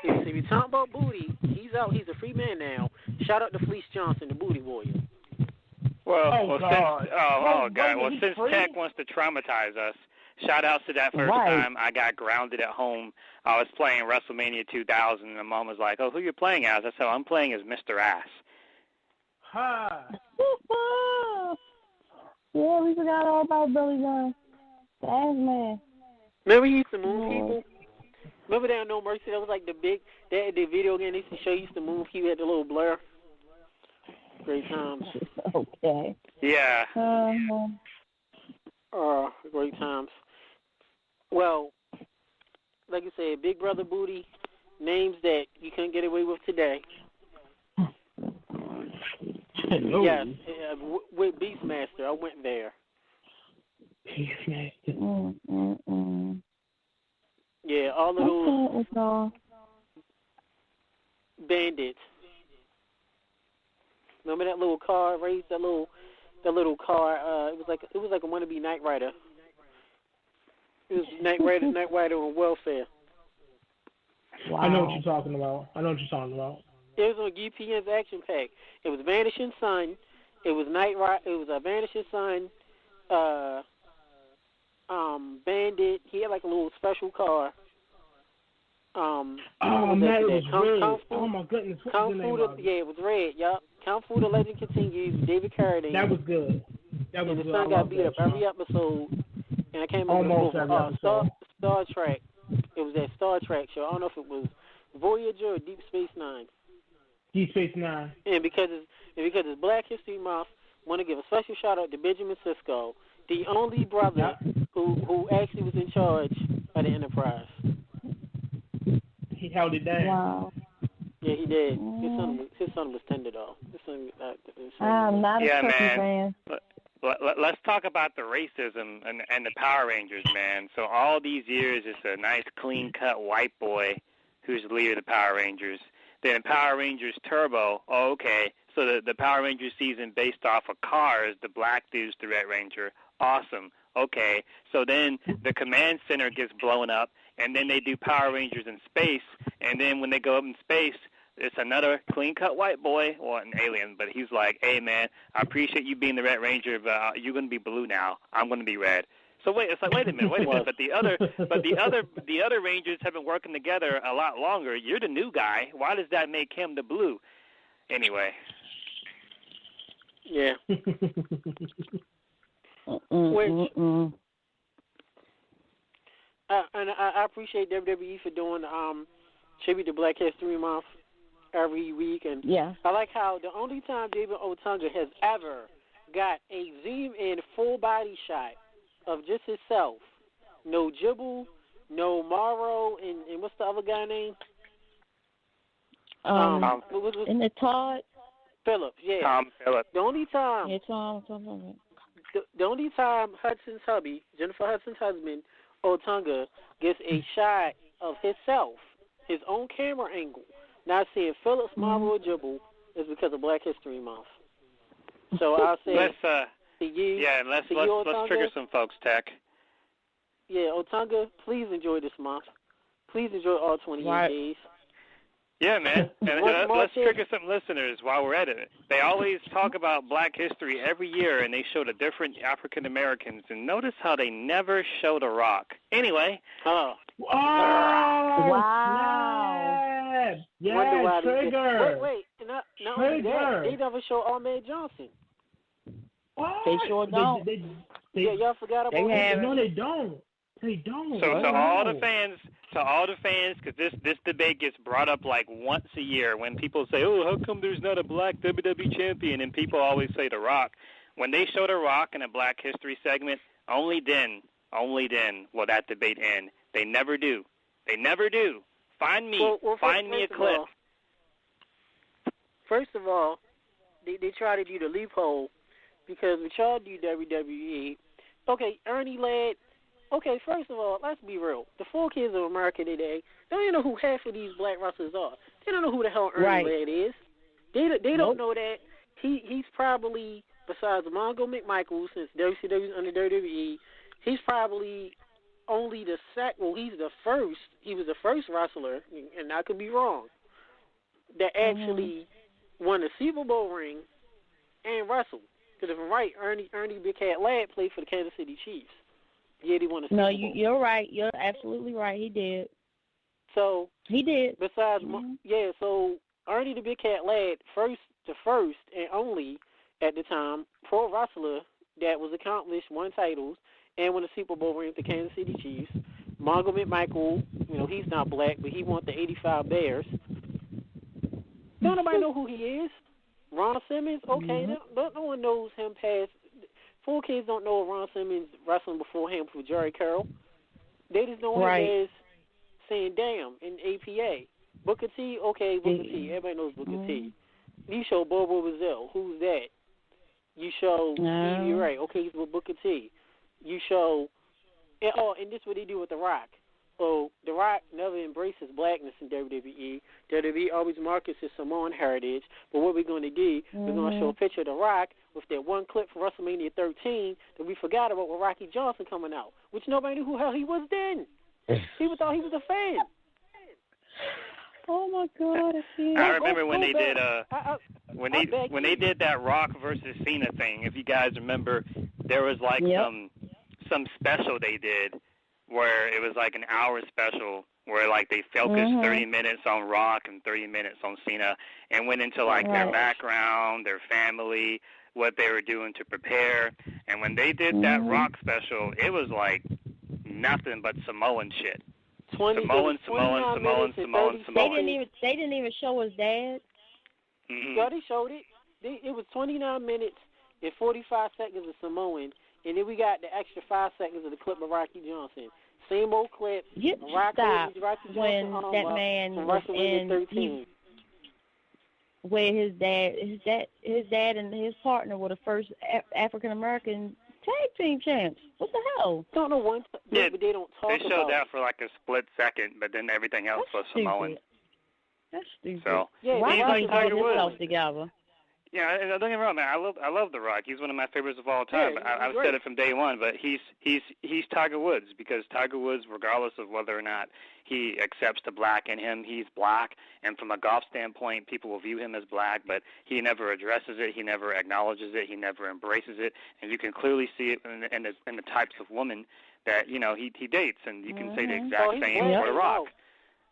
if you're talking about Booty, he's out. He's a free man now. Shout out to Fleece Johnson, the Booty Warrior. Since Tech wants to traumatize us, shout out to that first time I got grounded at home. I was playing WrestleMania 2000, and my mom was like, "Oh, who you playing as?" I said, "I'm playing as Mr. Ass." Ha! Yeah, we forgot all about Billy Gunn. The Ass Man. Remember he used to move people? Remember that No Mercy? That was like the video game they used to show. He used to move. He had the little blur. Great times. Okay. Yeah. Great times. Well, like I said, Big Brother Booty, names that you couldn't get away with today. Yes, with Beastmaster, I went there. Beastmaster. Yeah, all of those bandits. Remember that little car race? That little car. It was like a wannabe Knight Rider. It was Knight Rider on welfare. Wow. I know what you're talking about. It was on UPN's Action Pack. It was Vanishing Sun. It was Knight Rider. It was a Vanishing Sun. Bandit. He had like a little special car. Man, it was red. Oh my goodness, what was the name of it? Yeah, it was red. Yup. Kung Fu: The Legend Continues. David Carradine. That was good. And the son got beat up every episode. And I can't remember Star Trek. It was that Star Trek show. I don't know if it was Voyager or Deep Space Nine. Deep Space Nine. And because it's Black History Month, I want to give a special shout out to Benjamin Sisko, the only brother who actually was in charge of the Enterprise. He held it down. Wow. Yeah, he did. His son was tender though. I'm not a Turkey fan. Let's talk about the racism and the Power Rangers, man. So all these years, it's a nice, clean-cut white boy who's the leader of the Power Rangers. Then Power Rangers Turbo, so the Power Rangers season based off of Cars, the black dude's the Red Ranger. Awesome. Okay, so then the command center gets blown up, and then they do Power Rangers in space, and then when they go up in space, it's another clean-cut white boy, or an alien, but he's like, "Hey, man, I appreciate you being the Red Ranger, but you're going to be blue now. I'm going to be red." So wait a minute. But the other Rangers have been working together a lot longer. You're the new guy. Why does that make him the blue? Anyway. Yeah. And I appreciate WWE for doing tribute to Black History Month every week, and I like how the only time David Otunga has ever got a zoom-in full-body shot of just himself, no Jibble, no Morrow, and what's the other guy name? In the Todd Phillips, yeah. Tom Phillips. The only time. Yeah, Tom. The only time Hudson's hubby, Jennifer Hudson's husband, Otunga, gets a shot of himself, his own camera angle, not seeing Phillips, Morrow, or Jibble, is because of Black History Month. So I'll say let's Otunga, trigger some folks, Tech. Yeah, Otunga, please enjoy this month. Please enjoy all 28 days. Yeah, man. And let's trigger some listeners while we're at it. They always talk about Black history every year, and they show the different African Americans. And notice how they never show The Rock. Anyway. Wow. Yeah, trigger. Wait. Not only that, they never show Ahmed Johnson. What? They sure don't. Y'all forgot about that? No, they don't. They don't. So to all the fans, because this debate gets brought up like once a year when people say, "Oh, how come there's not a black WWE champion?" And people always say The Rock. When they show The Rock in a Black History segment, only then only then will that debate end. They never do. They never do. Find me a clip. First of all, they try to do the loophole because when y'all do WWE, okay, Ernie Ladd, okay, first of all, let's be real. The 4 kids of America today, they don't even know who half of these black wrestlers are. They don't know who the hell Ernie Ladd is. They don't know that. He's probably, besides Mongo McMichael, since WCW's under WWE, he's probably only the he was the first wrestler, and I could be wrong, that actually won a Super Bowl ring and wrestled. Because if I'm right, Ernie Big Cat Ladd played for the Kansas City Chiefs. Yeah, he won a Super Bowl. No, you're right. You're absolutely right. He did. So he did. Besides, so Ernie the Big Cat Ladd, the first and only at the time pro wrestler that was accomplished, won titles, and won a Super Bowl ring with the Kansas City Chiefs. Mongo McMichael, he's not black, but he won the '85 Bears. Don't nobody know who he is. Ron Simmons, okay, no one knows him past. 4 kids don't know Ron Simmons wrestling before him for Jerry Curl. They just know him as saying damn in APA. Booker T, okay, Booker T. Everybody knows Booker T. You show Bobo Brazil, who's that? You show Stevie Ray, okay, he's with Booker T. You show, and this is what they do with The Rock. So The Rock never embraces blackness in WWE. WWE always markets his Samoan heritage. But what we're going to do, we're going to show a picture of The Rock with that one clip from WrestleMania 13 that we forgot about with Rocky Johnson coming out, which nobody knew who hell he was then. People thought he was a fan. Oh my God! I remember when they did when they did that Rock versus Cena thing. If you guys remember, there was like some special they did where it was like an hour special where like they focused 30 minutes on Rock and 30 minutes on Cena and went into like their background, their family, what they were doing to prepare. And when they did that Rock special, it was like nothing but Samoan shit. Samoan. They didn't even show his dad. Yeah, they showed it. It was 29 minutes and 45 seconds of Samoan, and then we got the extra 5 seconds of the clip of Rocky Johnson. Same old clip. Rocky when Johnson that man was in 13. Where his dad and his partner were the first African American tag team champs. What the hell? Don't know one. But they don't talk. They showed that for like a split second, but then everything else was Samoan. That's stupid. So why he's like Tiger Woods. Together. Yeah, don't get me wrong, man. I love The Rock. He's one of my favorites of all time. Yeah, I've said it from day one, but he's Tiger Woods because Tiger Woods, regardless of whether or not he accepts the black in him, he's black. And from a golf standpoint, people will view him as black, but he never addresses it. He never acknowledges it. He never embraces it. And you can clearly see it in the types of women that he dates. And you can say the exact same for The Rock.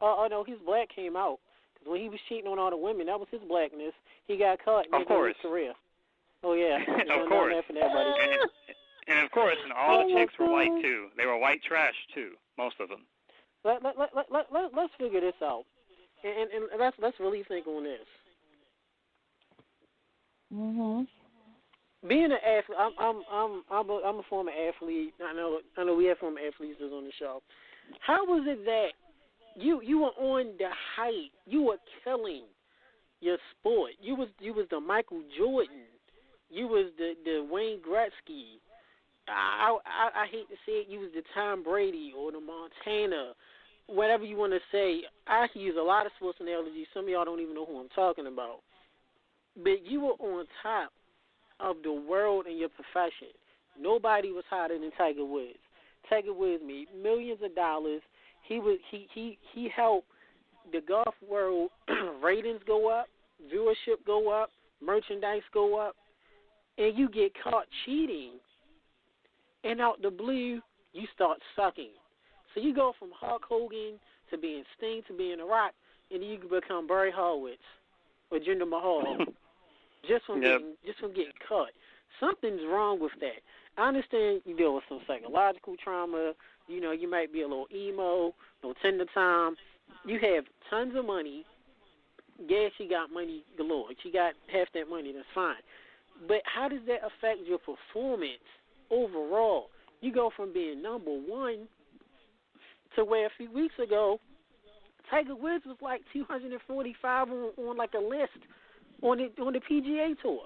No, his black came out. When he was cheating on all the women, that was his blackness. He got caught and his career. Oh, yeah. Of course. And of course, and all the chicks were white, too. They were white trash, too, most of them. Let's figure this out. And let's really think on this. Being an athlete, I'm a former athlete. I know we have former athletes that's on the show. How was it that you were on the height? You were killing your sport. You was the Michael Jordan. You was the Wayne Gretzky. I hate to say it. You was the Tom Brady or the Montana, whatever you want to say. I can use a lot of sports analogies. Some of y'all don't even know who I'm talking about. But you were on top of the world in your profession. Nobody was hotter than Tiger Woods. Tiger Woods made millions of dollars. He helped the golf world ratings go up, viewership go up, merchandise go up, and you get caught cheating, and out the blue you start sucking. So you go from Hulk Hogan to being Sting to being The Rock, and then you can become Barry Horowitz or Jinder Mahal just from getting caught. Something's wrong with that. I understand you deal with some psychological trauma. You might be a little emo, no Tinder time. You have tons of money. Yeah, she got money galore. She got half that money. That's fine. But how does that affect your performance overall? You go from being number one to where a few weeks ago, Tiger Woods was like 245 on like a list on the PGA Tour.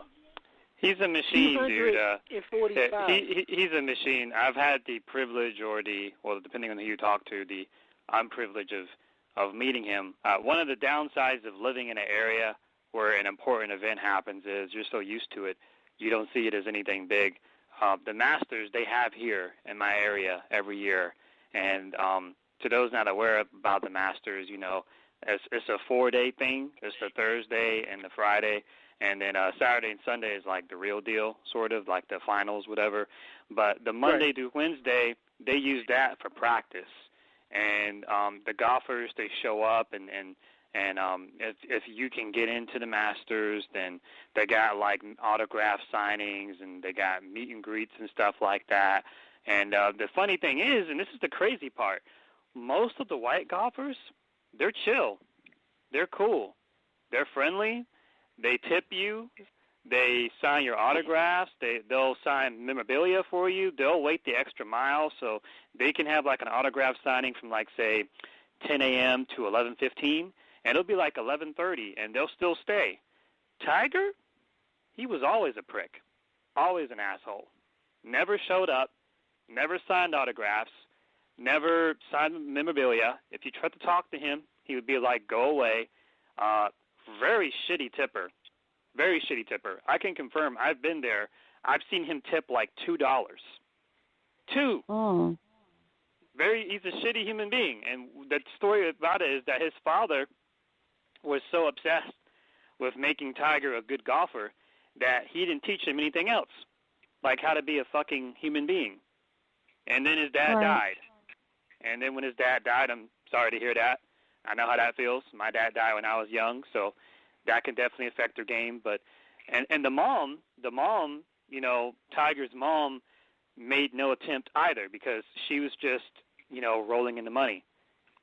He's a machine, dude. 245. He's a machine. I've had the privilege depending on who you talk to, the unprivilege of meeting him. One of the downsides of living in an area where an important event happens is you're so used to it, you don't see it as anything big. The Masters, they have here in my area every year. And to those not aware about the Masters, it's a 4-day thing. It's the Thursday and the Friday. And then Saturday and Sunday is like the real deal, sort of, like the finals, whatever. But the Monday through Wednesday, they use that for practice. And the golfers, they show up, and if you can get into the Masters, then they got, like, autograph signings, and they got meet and greets and stuff like that. And the funny thing is, and this is the crazy part, most of the white golfers, they're chill. They're cool. They're friendly. They tip you. They sign your autographs. They'll sign memorabilia for you. They'll wait the extra mile so they can have like an autograph signing from like, say, 10 a.m. to 11:15, and it'll be like 11:30, and they'll still stay. Tiger, he was always a prick, always an asshole. Never showed up, never signed autographs, never signed memorabilia. If you tried to talk to him, he would be like, go away. Very shitty tipper. Very shitty tipper. I can confirm. I've been there. I've seen him tip like $2. $2. Oh. He's a shitty human being. And the story about it is that his father was so obsessed with making Tiger a good golfer that he didn't teach him anything else, like how to be a fucking human being. And then his dad died. And then when his dad died, I'm sorry to hear that. I know how that feels. My dad died when I was young, so that can definitely affect their game. But and the mom, Tiger's mom made no attempt either because she was just, rolling in the money.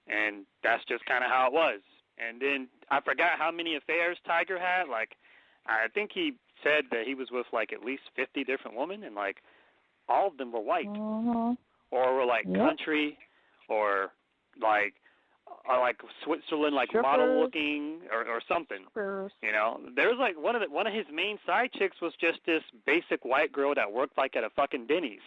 And that's just kind of how it was. And then I forgot how many affairs Tiger had. Like, I think he said that he was with like at least 50 different women, and like all of them were white or were like country or like Switzerland, like Strippers. model looking or something. Strippers. There was like one of his main side chicks was just this basic white girl that worked like at a fucking Denny's.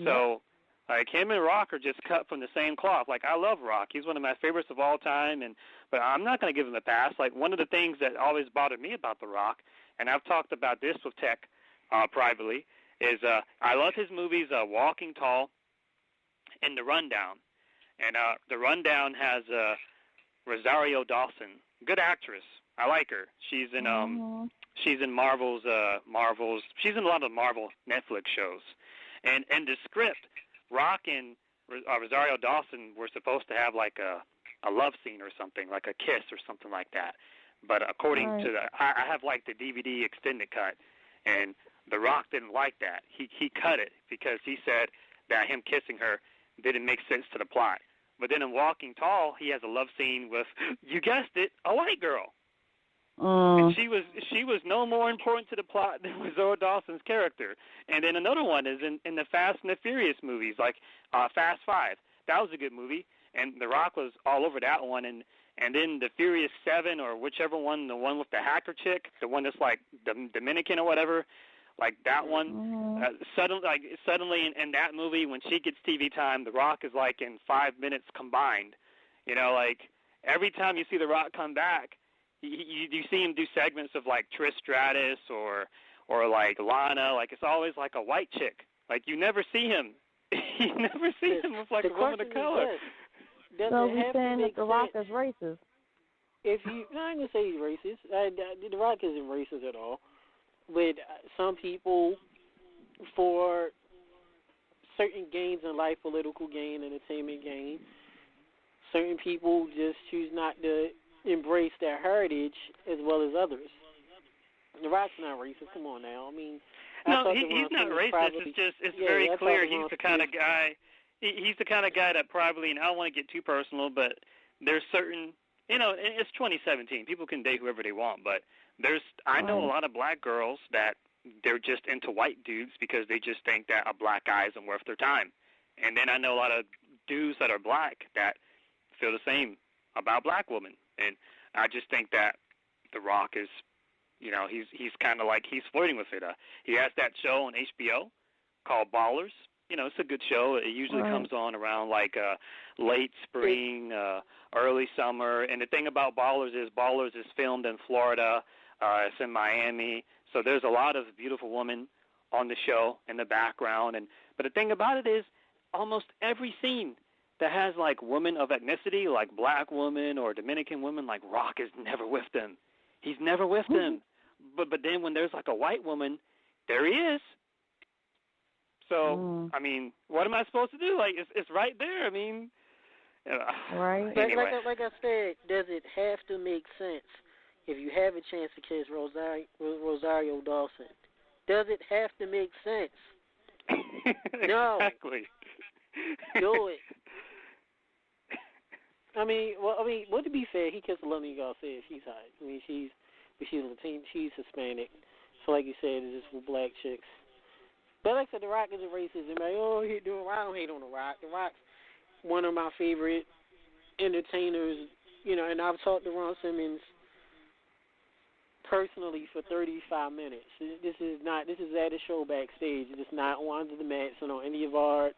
So like him and Rock are just cut from the same cloth. Like I love Rock. He's one of my favorites of all time, but I'm not going to give him a pass. Like one of the things that always bothered me about The Rock, and I've talked about this with Tech privately, is I love his movies Walking Tall and The Rundown. And The Rundown has Rosario Dawson, good actress. I like her. She's in Marvel's. She's in a lot of Marvel Netflix shows. And the script, Rock and Rosario Dawson were supposed to have like a love scene or something, like a kiss or something like that. But according to I have like the DVD extended cut, and The Rock didn't like that. He cut it because he said that him kissing her didn't make sense to the plot. But then in Walking Tall, he has a love scene with, you guessed it, a white girl. And she was no more important to the plot than Rosario Dawson's character. And then another one is in the Fast and the Furious movies, like Fast 5. That was a good movie, and The Rock was all over that one. And then the Furious 7 or whichever one, the one with the hacker chick, the one that's like Dominican or whatever, like that one, suddenly in that movie, when she gets TV time, The Rock is like in 5 minutes combined. Like every time you see The Rock come back, you see him do segments of like Trish Stratus or like Lana. Like it's always like a white chick. Like you never see him. You never see him with like a woman of color. So we're saying that The Rock is racist. I'm not gonna say he's racist. The Rock isn't racist at all. With some people, for certain gains in life, political gain, entertainment gain, certain people just choose not to embrace their heritage as well as others. The Rock's not racist. Come on now. I mean, no, he's not racist. It's very clear he's the kind of guy. He's the kind of guy that probably, and I don't want to get too personal, but there's certain, it's 2017. People can date whoever they want, but I know a lot of black girls that they're just into white dudes because they just think that a black guy isn't worth their time. And then I know a lot of dudes that are black that feel the same about black women. And I just think that The Rock is, he's kind of like he's flirting with it. He has that show on HBO called Ballers. It's a good show. It usually comes on around like late spring, early summer. And the thing about Ballers is filmed in Florida. It's in Miami. So there's a lot of beautiful women on the show in the background. But the thing about it is almost every scene that has like women of ethnicity, like black women or Dominican women, like Rock is never with them. He's never with them. But then when there's like a white woman, there he is. So, I mean, what am I supposed to do? Like, it's right there. I mean, right. Anyway. Like I said, does it have to make sense if you have a chance to kiss Rosario Dawson? Does it have to make sense? No. Exactly. Do it. I mean, well, to be fair, he kissed Lily Garcia. She's hot. I mean, she's Latin, she's Hispanic. So, like you said, it's just for black chicks. But like I said, The Rock is a racist. And like, I don't hate on The Rock. The Rock's one of my favorite entertainers. And I've talked to Ron Simmons personally for 35 minutes. This is at a show backstage. It's not on Under the Mats and on any of our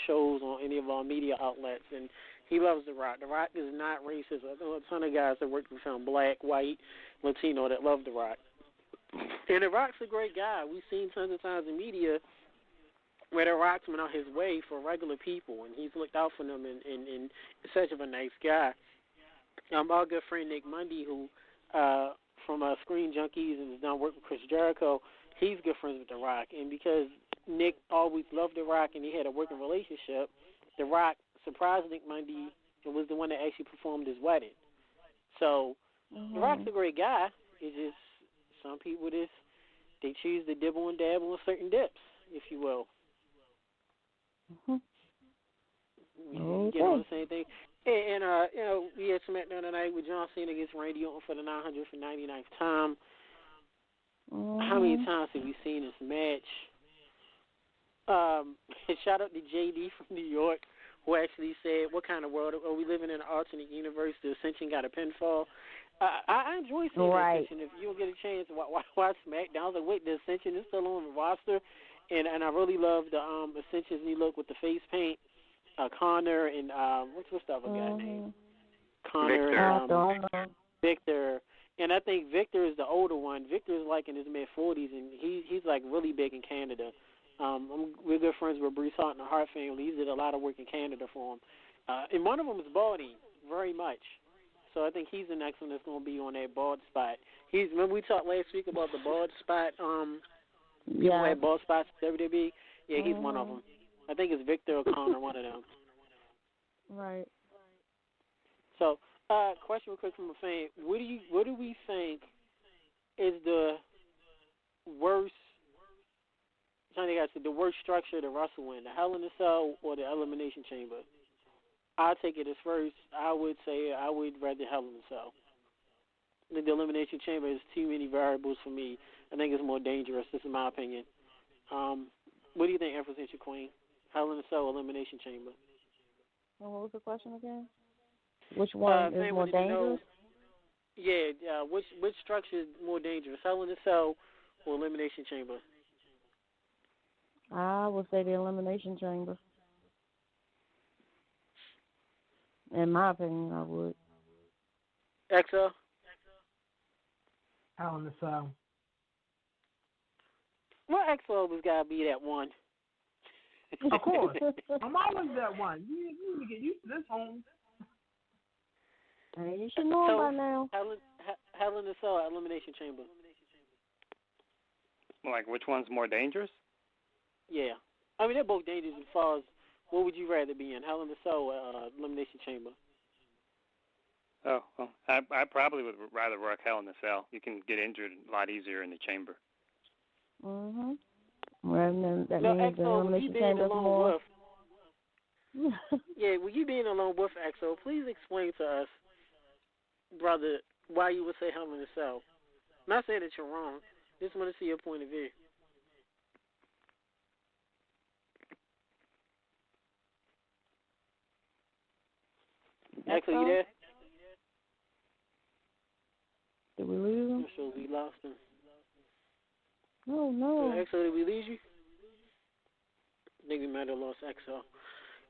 shows on any of our media outlets. And he loves The Rock. The Rock is not racist. I know a ton of guys that work with him, black, white, Latino, that love The Rock. And The Rock's a great guy. We've seen tons of times in media where The Rock's went out his way for regular people, and he's looked out for them, and is such of a nice guy. Our good friend Nick Mundy, who from Screen Junkies and has done work with Chris Jericho, he's good friends with The Rock. And because Nick always loved The Rock and he had a working relationship, The Rock surprised Nick Mundy and was the one that actually performed his wedding. So The Rock's a great guy. It's just some people they choose to dibble and dabble in certain dips, if you will. You get on the same thing. And we had SmackDown tonight with John Cena against Randy Orton for the 999th time. How many times have we seen this match? Shout out to JD from New York, who actually said, what kind of world are we living in? An alternate universe? The Ascension got a pinfall. I enjoy seeing the Ascension. If you don't get a chance to watch SmackDown, I was like, wait, the Ascension is still on the roster. And I really love the Ascension's new look with the face paint. Connor and what's the other guy name? Connor, Victor. And I think Victor is the older one. Victor is like in his mid-40s, and he's like really big in Canada. We're good friends with Bruce Hart and the Hart family. He did a lot of work in Canada for him. And one of them is balding very much. So I think he's the next one that's going to be on that bald spot. Remember we talked last week about the bald spot, people had bald spots at WWE? Yeah, he's one of them. I think it's Victor or Connor, one of them. Right. So, question real quick from a fan. What do we think is the worst, the worst structure to wrestle in, the Hell in a Cell or the Elimination Chamber? I'll take it as first. I would say I would rather Hell in a Cell. I think the Elimination Chamber is too many variables for me. I think it's more dangerous. This is my opinion. What do you think, Empress and your Queen? Hell in a Cell, Elimination Chamber. Well, what was the question again? Which one is more dangerous? Which structure is more dangerous, Hell in a Cell or Elimination Chamber? I would say the Elimination Chamber. In my opinion, I would. XL? Hell in a Cell. Well, XL has got to be that one. Of course. I'm always that one. You need to get used to this, home. Hey, you should know by now. Hell in a Cell, Elimination Chamber. Like, which one's more dangerous? Yeah. I mean, they're both dangerous as far as what would you rather be in, Hell in a Cell or Elimination Chamber? Oh, well, I probably would rather work Hell in a Cell. You can get injured a lot easier in the chamber. Mm-hmm. Well, that no, means the Elimination Chamber is more. Yeah, well, you being alone with XO, please explain to us, brother, why you would say Hell in a Cell. I'm not saying that you're wrong, Just want to see your point of view. Actually, you there? Did we lose him? I'm sure we lost him. Oh, no. Exo, did we lose you? I think we might have lost Exo.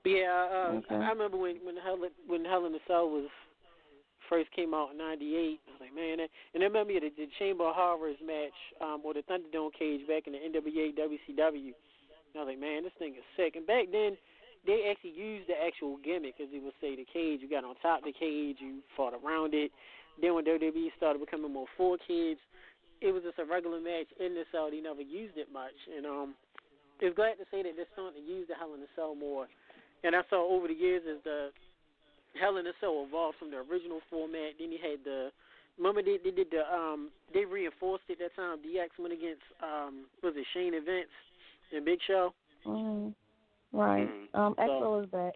But yeah, Okay. I remember when Hell in the Cell was first came out in '98. I was like, man, and I remember the Chamber of Horrors match or the Thunderdome cage back in the NWA WCW. And I was like, man, this thing is sick. And back then, they actually used the actual gimmick, as they would say, the cage. You got on top of the cage, you fought around it. Then when WWE started becoming more full cage, it was just a regular match in the cell. They never used it much. And it's glad to say that they're starting to use the Hell in the Cell more. And I saw over the years as the Hell in the Cell evolved from the original format. Then you had remember they did they reinforced it that time. DX went against was it Shane and Vince and Big Show? Right. Exo is back.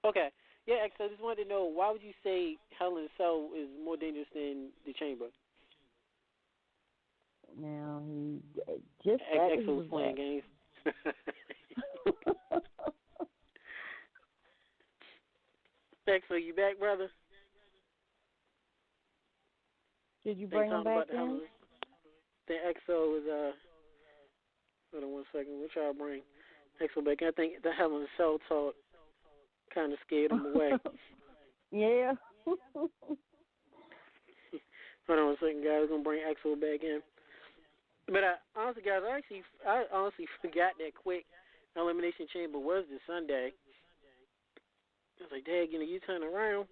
Okay. Yeah, Exo, I just wanted to know, why would you say Hell in the Cell is more dangerous than the Chamber? Now, he just Exo was playing games. Exo, you back, brother? Did you bring him back in? The Exo is, hold on one second, we'll try to bring Exo back in. I think the Hell in the Cell talk kind of scared him away. Yeah. Hold on one second, guys. We're going to bring Exo back in. But honestly, guys, I honestly forgot that quick Elimination Chamber was this Sunday. I was like, Dad, you turn around.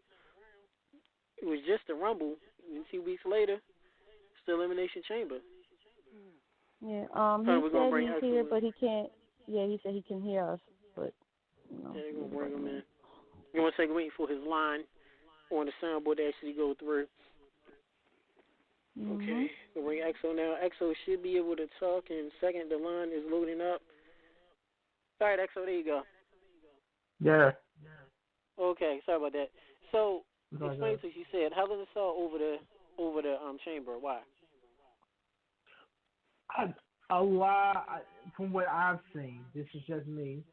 It was just a Rumble. And 2 weeks later, it's the Elimination Chamber. Yeah, we're he bring said he's Exo here, in. but he can't. Yeah, he said he can hear us, but Yeah, we're going to bring him in. You want to say waiting for his line on the soundboard to actually go through. Mm-hmm. Okay, we'll bring Exo now. Exo should be able to talk in a second. The line is loading up. All right, Exo, there you go. Yeah. Okay, sorry about that. So, explain to us, you said Hell in the Cell over the Chamber. Why? A lot, from what I've seen, this is just me,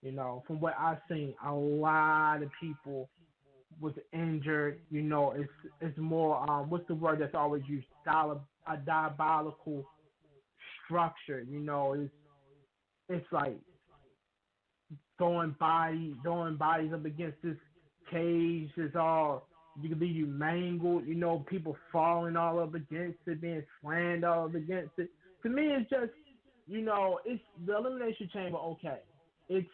from what I've seen, a lot of people was injured. It's more, what's the word that's always used? A diabolical structure. It's like throwing bodies up against this cage. It's all, you can be mangled. People falling all up against it, being slammed all up against it. To me, it's just, it's the Elimination Chamber. Okay, it's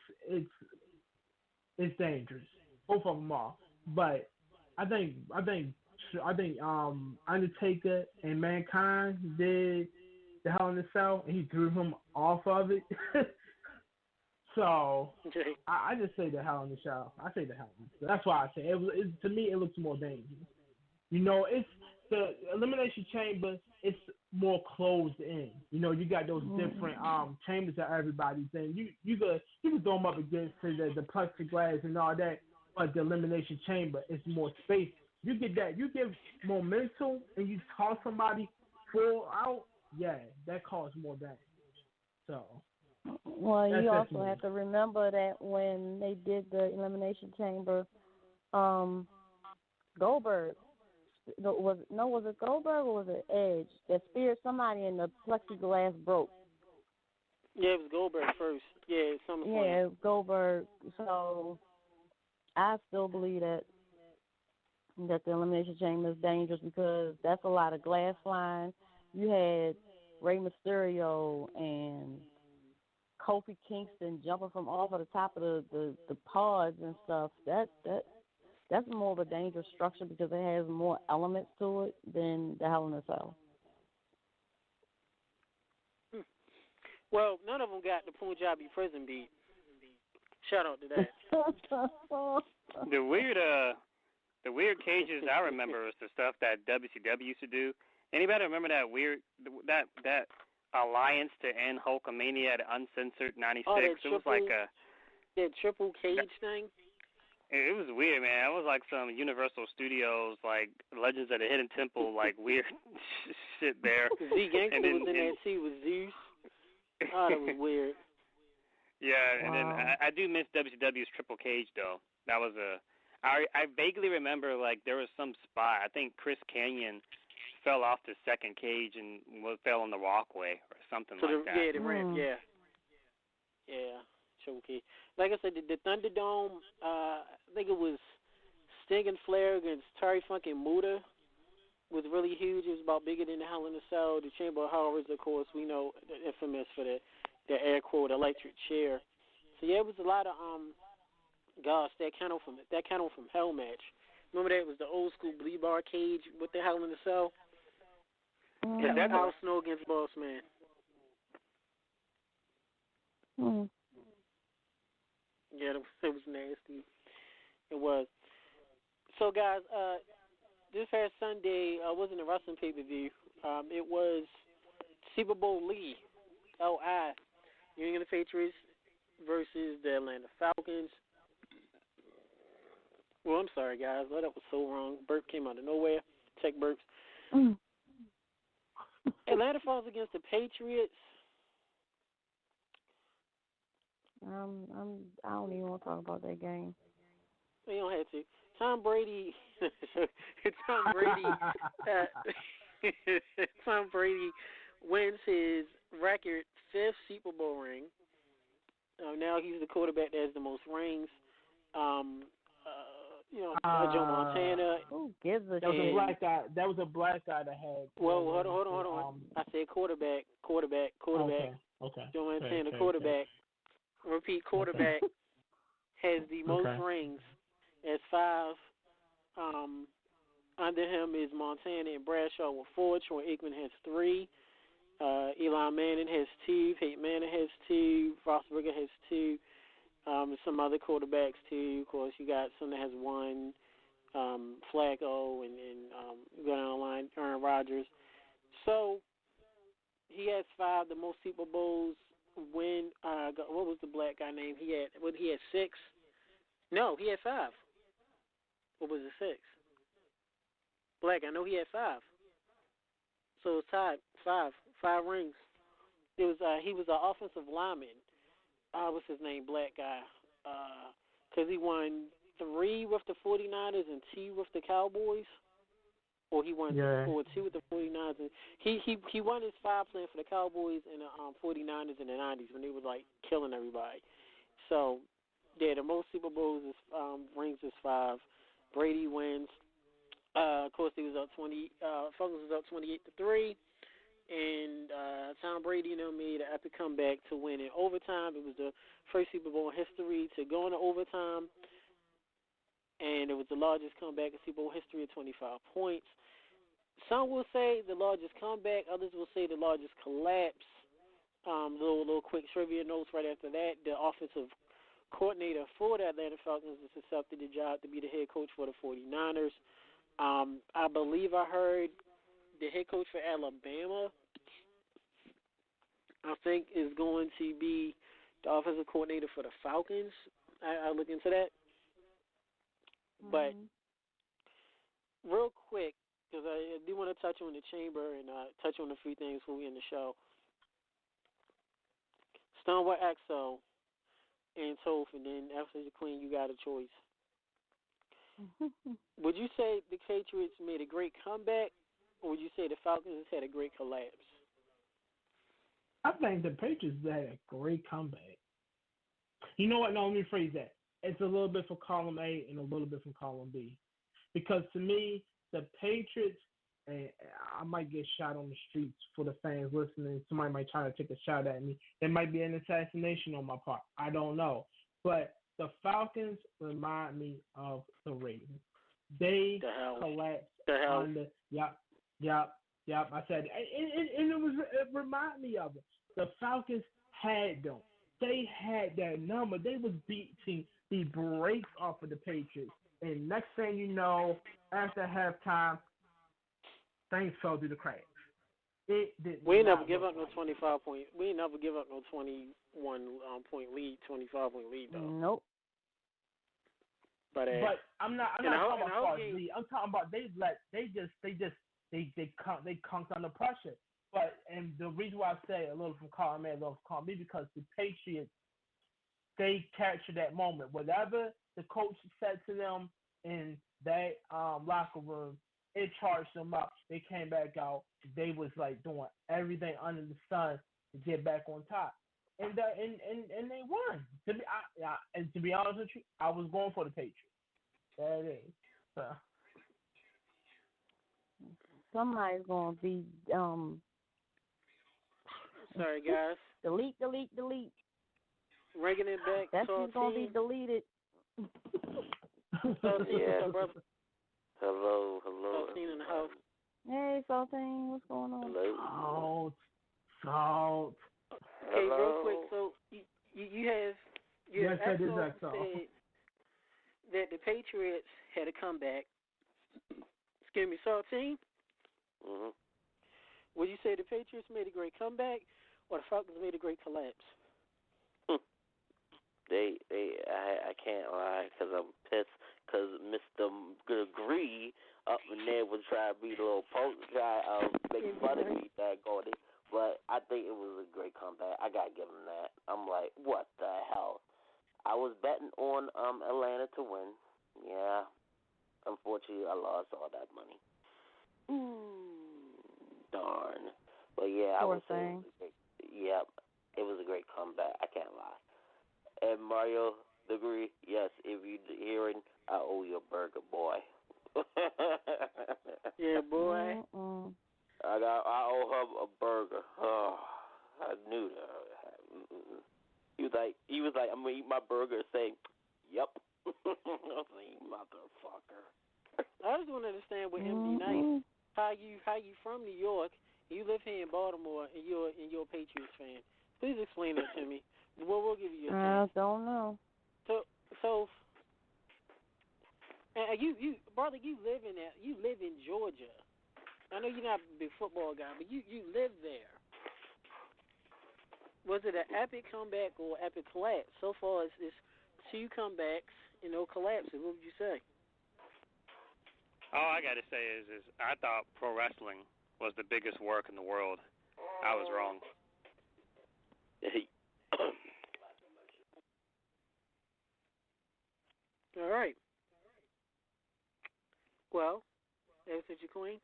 dangerous. Both of them are. But I think Undertaker and Mankind did the Hell in the Cell, and he threw him off of it. So I just say the Hell in the Cell. I say the Hell in the Cell. That's why I say it. To me, it looks more dangerous. It's the Elimination Chamber. It's more closed in. You got those different chambers that everybody's in. You can throw them up against the plexiglass and all that. But the Elimination Chamber is more space. You get that. You give momentum and you toss somebody full out. Yeah, that causes more damage. So. Well, you also have to remember that when they did the Elimination Chamber, Goldberg. Was it Goldberg or was it Edge that speared somebody and the plexiglass broke? Yeah, it was Goldberg first. Yeah, it was Goldberg. So I still believe that the Elimination Chamber is dangerous because that's a lot of glass flying. You had Rey Mysterio and Kofi Kingston jumping from off of the top of the pods and stuff. That's more of a dangerous structure because it has more elements to it than the Hell in a Cell. Well, none of them got the Punjabi prison beat. Shout out to that. The weird cages I remember is the stuff that WCW used to do. Anybody remember that alliance to end Hulkamania at Uncensored '96? It was like that triple cage thing. It was weird, man. It was like some Universal Studios, like Legends of the Hidden Temple, like weird shit there. Z Gangster was in that too with Zeus. Oh, that was weird. Yeah, and then I do miss WCW's Triple Cage though. That was I vaguely remember like there was some spot. I think Chris Canyon fell off the second cage and fell on the walkway or something like that. Yeah, the ramp. Yeah. Okay. Like I said, the Thunderdome. I think it was Sting and Flair against Terry Funk and Muta. Was really huge. It was about bigger than the Hell in a Cell. The Chamber of Horrors, of course, we know, infamous for the air quote electric chair. So yeah, it was a lot of gosh, that Kennel from Hell match. Remember that? It was the old school Blee Bar cage with the Hell in a Cell. Yeah, that's Al Snow against Boss Man. Yeah, it was nasty. It was. So guys, this past Sunday wasn't a wrestling pay-per-view. It was Super Bowl Lee, LI, New England Patriots versus the Atlanta Falcons. Well, I'm sorry, guys. That was so wrong. Burp came out of nowhere. Tech burps. Atlanta falls against the Patriots. I don't even want to talk about that game. You don't have to. Tom Brady Tom Brady wins his record 5th Super Bowl ring. Now he's the quarterback that has the most rings. Joe Montana. Who gives a shit? That was a black guy that had. Well, hold on. I said quarterback. Okay. Joe Montana, quarterback. Repeat, quarterback has the most rings. As 5. Under him is Montana and Bradshaw with 4. Troy Aikman has 3. Eli Manning has 2. Peyton Manning has 2. Roethlisberger has 2. Some other quarterbacks too. Of course, you got some that has 1. Flacco and going on the line, Aaron Rodgers. So he has 5. The most Super Bowls. When what was the black guy name? He had 6. No, he had 5. What was it, 6? Black, I know he had 5. So it's tied 5 rings. It was he was an offensive lineman. What's his name? Black guy. Because he won 3 with the 49ers and 2 with the Cowboys. Or he won 2 with the 49ers. And he won his 5 playing for the Cowboys and the 49ers in the 90s when they were like killing everybody. So yeah, the most Super Bowls is rings is 5. Brady wins. Of course, he was up 20. Falcons was up 28-3, and Tom Brady made an epic comeback to win in overtime. It was the first Super Bowl in history to go into overtime, and it was the largest comeback in Super Bowl history of 25 points. Some will say the largest comeback. Others will say the largest collapse. Little quick trivia notes right after that. The offensive coordinator for the Atlanta Falcons has accepted the job to be the head coach for the 49ers. I believe I heard the head coach for Alabama, I think, is going to be the offensive coordinator for the Falcons. I look into that. But real quick, because I do want to touch on the chamber and touch on a few things before we end the show. Stonewall Axel and Toph, and then after the Queen, you got a choice. Would you say the Patriots made a great comeback, or would you say the Falcons had a great collapse? I think the Patriots had a great comeback. You know what? No, let me rephrase that. It's a little bit for column A and a little bit from column B. Because to me, the Patriots, and I might get shot on the streets for the fans listening. Somebody might try to take a shot at me. There might be an assassination on my part. I don't know. But the Falcons remind me of the Ravens. They collapsed on the Yep. I said, and it reminded me of it. The Falcons had them. They had that number. They was beating the brakes off of the Patriots. And next thing you know, after halftime, things fell through the cracks. We never give up no 25 point. We never give up no 21 point lead, 25 point lead though. Nope. But I'm not talking about Farley. I'm talking about they conked under pressure. And the reason why I say a little from column A, a little from column B, because the Patriots, they captured that moment. Whatever the coach said to them in that locker room, it charged them up. They came back out. They was like doing everything under the sun to get back on top, and they won. To be honest with you, I was going for the Patriots. That is. So. Somebody's gonna be Sorry, guys. Delete. Ringing it back. That's who's gonna be deleted. Yeah, brother. Hello. Saltine in the house. Hey, Saltine, what's going on? Hello. Salt. Okay, real quick. So you have your said that the Patriots had a comeback. Excuse me, Saltine. Mhm. Would you say the Patriots made a great comeback, or the Falcons made a great collapse? I can't lie because I'm pissed because Mr. Gree up in there was trying to be a little make fun of me that got it. But I think it was a great comeback. I gotta give him that. I'm like, what the hell? I was betting on Atlanta to win. Yeah. Unfortunately, I lost all that money. Darn. But yeah, I would say it was a great comeback. I can't lie. And Mario Degree, yes, if you're hearing, I owe you a burger, boy. Yeah, boy. I owe her a burger. Oh, I knew that. He was like, I'm gonna eat my burger and say, yep. I was like, motherfucker. I just want to understand with MD Nice, how you from New York, you live here in Baltimore, and you're a Patriots fan. Please explain that to me. We'll give you a chance. I don't know. So, and you brother, you live in Georgia. I know you're not a big football guy, but you live there. Was it an epic comeback or epic collapse? So far, it's 2 comebacks and no collapses. What would you say? All I got to say is I thought pro wrestling was the biggest work in the world. I was wrong. All right. Well, that's your queen.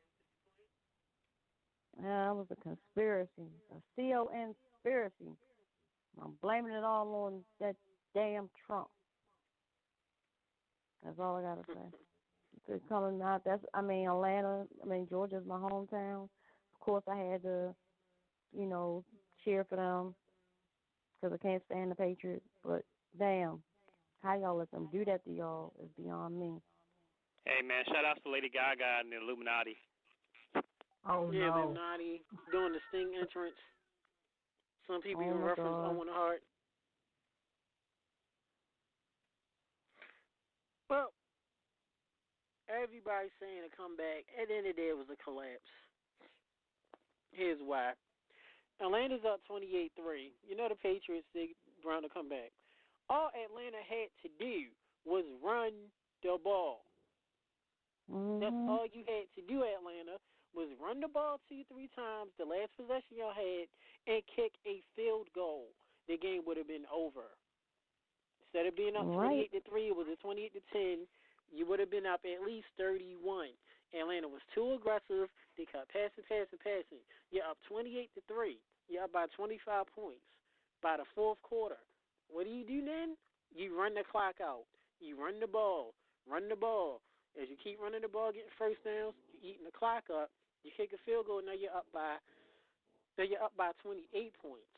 Yeah, it was a conspiracy, a conspiracy. I'm blaming it all on that damn Trump. That's all I gotta say. It's coming out. Atlanta. Georgia's my hometown. Of course, I had to, cheer for them because I can't stand the Patriots. But damn, how y'all let them do that to y'all is beyond me. Hey man, shout out to Lady Gaga and the Illuminati. Oh yeah, no. Illuminati doing the Sting entrance. Some people even reference Owen Hart. Well, everybody's saying a comeback. At the end of the day, it was a collapse. Here's why. Atlanta's up 28-3. You know the Patriots, they run a comeback. All Atlanta had to do was run the ball. Mm-hmm. That's all you had to do, Atlanta, was run the ball 2-3 times, the last possession y'all had, and kick a field goal. The game would have been over. Instead of being up 28-3, it was a 28-10. You would have been up at least 31. Atlanta was too aggressive. They kept passing. You're up 28-3. You're up by 25 points by the fourth quarter. What do you do then? You run the clock out. You run the ball. As you keep running the ball, getting first downs, you're eating the clock up. You kick a field goal. Now you're up by 28 points.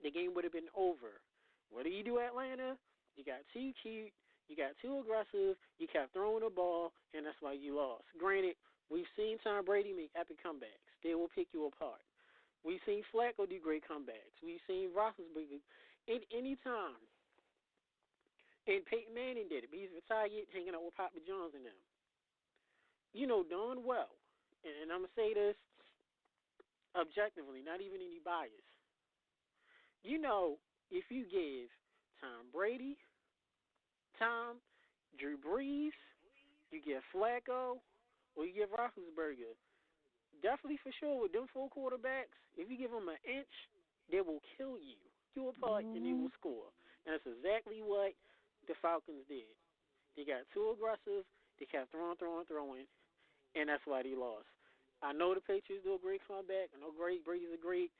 The game would have been over. What do you do, Atlanta? You got too cute. You got too aggressive. You kept throwing the ball, and that's why you lost. Granted, we've seen Tom Brady make epic comebacks. They will pick you apart. We've seen Flacco do great comebacks. We've seen Roethlisberger any time. And Peyton Manning did it. But he's retired, hanging out with Papa John's and them. You know darn well, and I'm going to say this objectively, not even any bias. You know, if you give Tom Brady time Drew Brees, you get Flacco, or you get Roethlisberger. Definitely for sure with them 4 quarterbacks, if you give them an inch, they will kill you. You will punt and they will score. And that's exactly what the Falcons did. They got too aggressive. They kept throwing, and that's why they lost. I know the Patriots do a great comeback. I know Brady's a great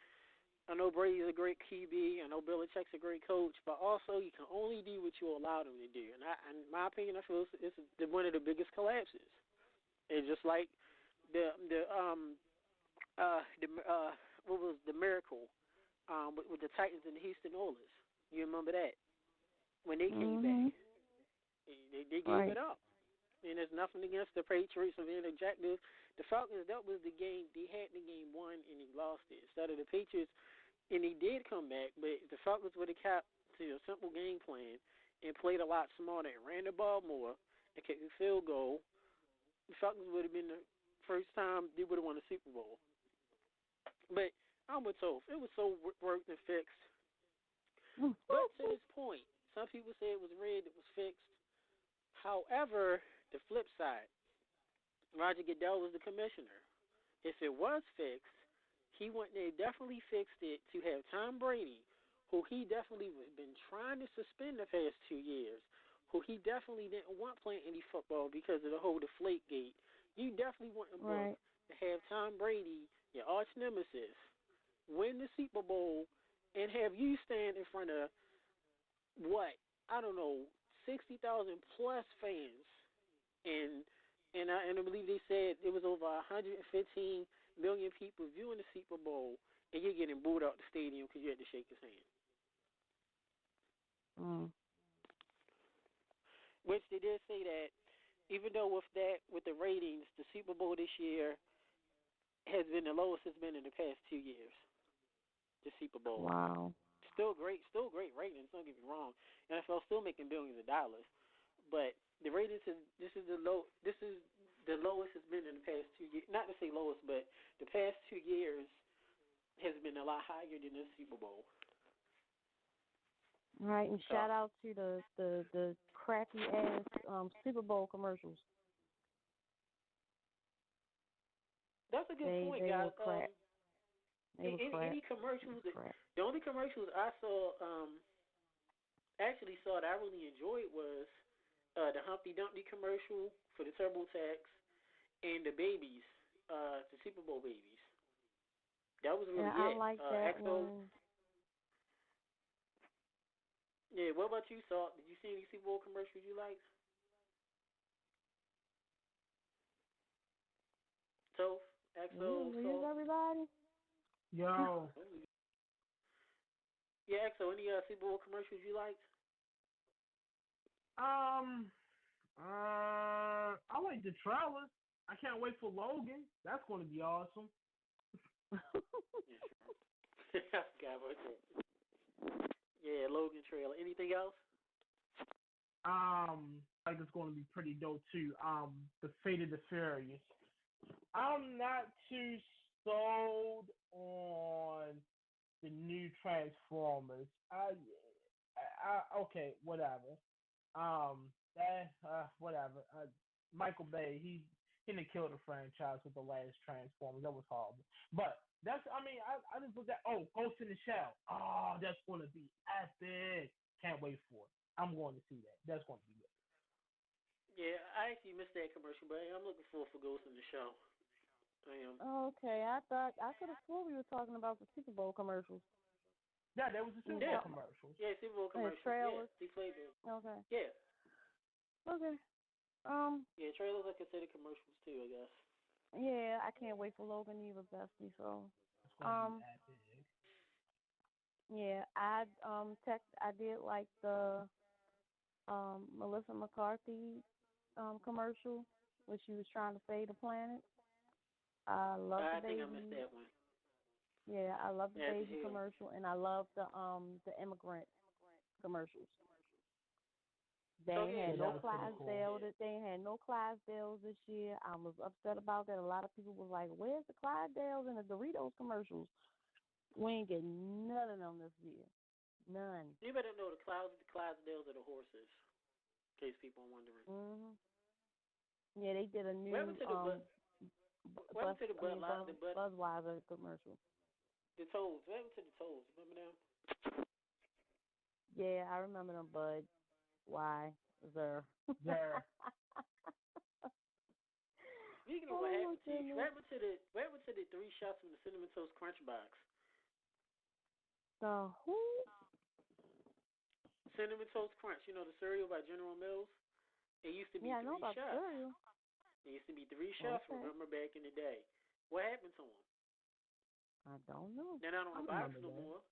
QB. I know Belichick's a great coach. But also, you can only do what you allow them to do. And in my opinion, I feel it's one of the biggest collapses. It's just like what was the miracle with the Titans and the Houston Oilers? You remember that when they came back, they gave it up. And there's nothing against the Patriots or being objective. The Falcons, that was the game. They had the game won, and they lost it. Instead of the Patriots, and they did come back, but if the Falcons would have kept to a simple game plan and played a lot smarter and ran the ball more and kicked the field goal, the Falcons would have been the first time they would have won the Super Bowl. But I'm with Toph. It was so worked and fixed. But to this point, some people say it was rigged, it was fixed. However, the flip side, Roger Goodell was the commissioner. If it was fixed, they definitely fixed it to have Tom Brady, who he definitely has been trying to suspend the past 2 years, who he definitely didn't want playing any football because of the whole Deflategate. You definitely want him to have Tom Brady, your arch nemesis, win the Super Bowl, and have you stand in front of, 60,000 plus fans, and I believe they said it was over 115 million people viewing the Super Bowl, and you're getting booed out the stadium because you had to shake his hand. Which they did say that even though with the ratings, the Super Bowl this year has been the lowest it's been in the past 2 years. The Super Bowl. Wow. Still great ratings. Don't get me wrong. NFL still making billions of dollars, but the ratings this is the lowest it's been in the past 2 years. Not to say lowest, but the past 2 years has been a lot higher than this Super Bowl. All right, and shout out to the crappy ass Super Bowl commercials. That's a good point, guys. Any commercials? The only commercials I saw, actually saw that I really enjoyed was the Humpty Dumpty commercial for the TurboTax and the babies, the Super Bowl babies. That was really I like that one. Yeah, what about you, Salt? Did you see any Super Bowl commercials you liked? Toph, Exo, Salt? Everybody? Yo. Yeah, Exo, any Super Bowl commercials you liked? I like the trailers. I can't wait for Logan. That's going to be awesome. I forgot about that. Yeah, Logan trailer. Anything else? Like it's going to be pretty dope too. The Fate of the Furious. I'm not too sold on the new Transformers. Okay, whatever. Whatever. Michael Bay, he didn't kill the franchise with the last Transformers. That was horrible. But I just looked at Ghost in the Shell. Oh, that's going to be epic. Can't wait for it. I'm going to see that. That's going to be good. Yeah, I actually missed that commercial, but I'm looking forward for Ghost in the Shell. I am. Okay, I could have sworn we were talking about the Super Bowl commercials. Yeah, there was a Super Bowl commercial. Yeah, Super Bowl commercial. Trailers. Yeah, they played it. Okay. Yeah. Okay. Yeah, trailers are considered commercials too, I guess. Yeah, I can't wait for Logan either, Bestie. So. Yeah, I did like the Melissa McCarthy commercial where she was trying to save the planet. I love the baby. I think I missed that one. Yeah, I love the baby commercial, and I love the immigrant commercials. They had no Clydesdale. They had no Clydesdales this year. I was upset about that. A lot of people was like, "Where's the Clydesdales and the Doritos commercials?" We ain't getting none of them this year. None. You better know the Clydesdales are the horses. In case people are wondering. Yeah, they did a new Budweiser commercial. The Toes. What happened to the Toes? Remember them? Yeah, I remember them, Bud. Why? There. Speaking of what happened to you, what happened to the 3 shots from the Cinnamon Toast Crunch box? The who? Cinnamon Toast Crunch. You know the cereal by General Mills? It used to be 3 I know about shots. cereal. It used to be 3 shots, remember, back in the day. What happened to them? I don't know. They're not on the box no more.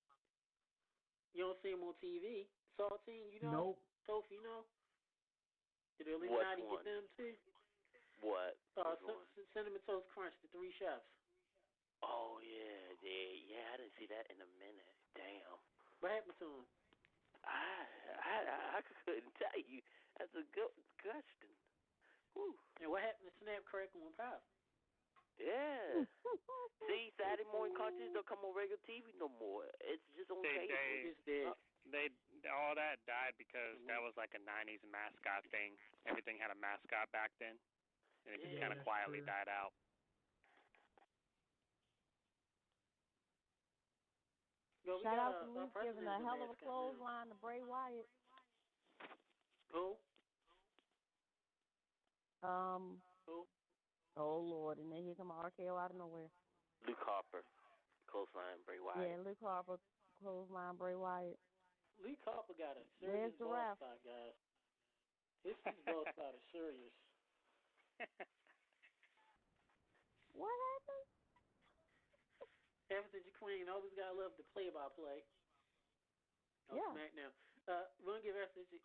You don't see them on TV. Saltine, you know? Nope. Sophie, you know? Did the Illuminati get them too? What? Cinnamon Toast Crunch, the 3 chefs. Oh, yeah. I didn't see that in a minute. Damn. What happened to them? I couldn't tell you. That's a good question. Whew. And what happened to Snap, Crackle, and Pop? Yeah. See, Saturday morning cartoons don't come on regular TV no more. It's just on cable. All that died because that was like a 90s mascot thing. Everything had a mascot back then. And it just kind of quietly died out. Shout out to Luke giving a hell of a clothesline to Bray Wyatt. Who? Who? Oh, Lord. And then here come RKO out of nowhere. Luke Harper, clothesline Bray Wyatt. Yeah, Luke Harper, clothesline Bray Wyatt. Luke Harper got a serious ball spot, guys. His ball spot is serious. What happened? After the Queen, always got to love the play-by-play. SmackDown. We're going to give after the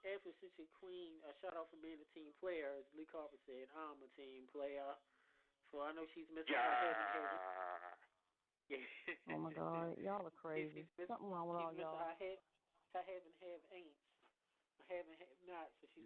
Queen a shout-out for being a team player. As Luke Harper said, I'm a team player. So I know she's missing her head. Oh, my God. Y'all are crazy. Something wrong with all y'all. I have and have ain'ts. I have and have not. So she's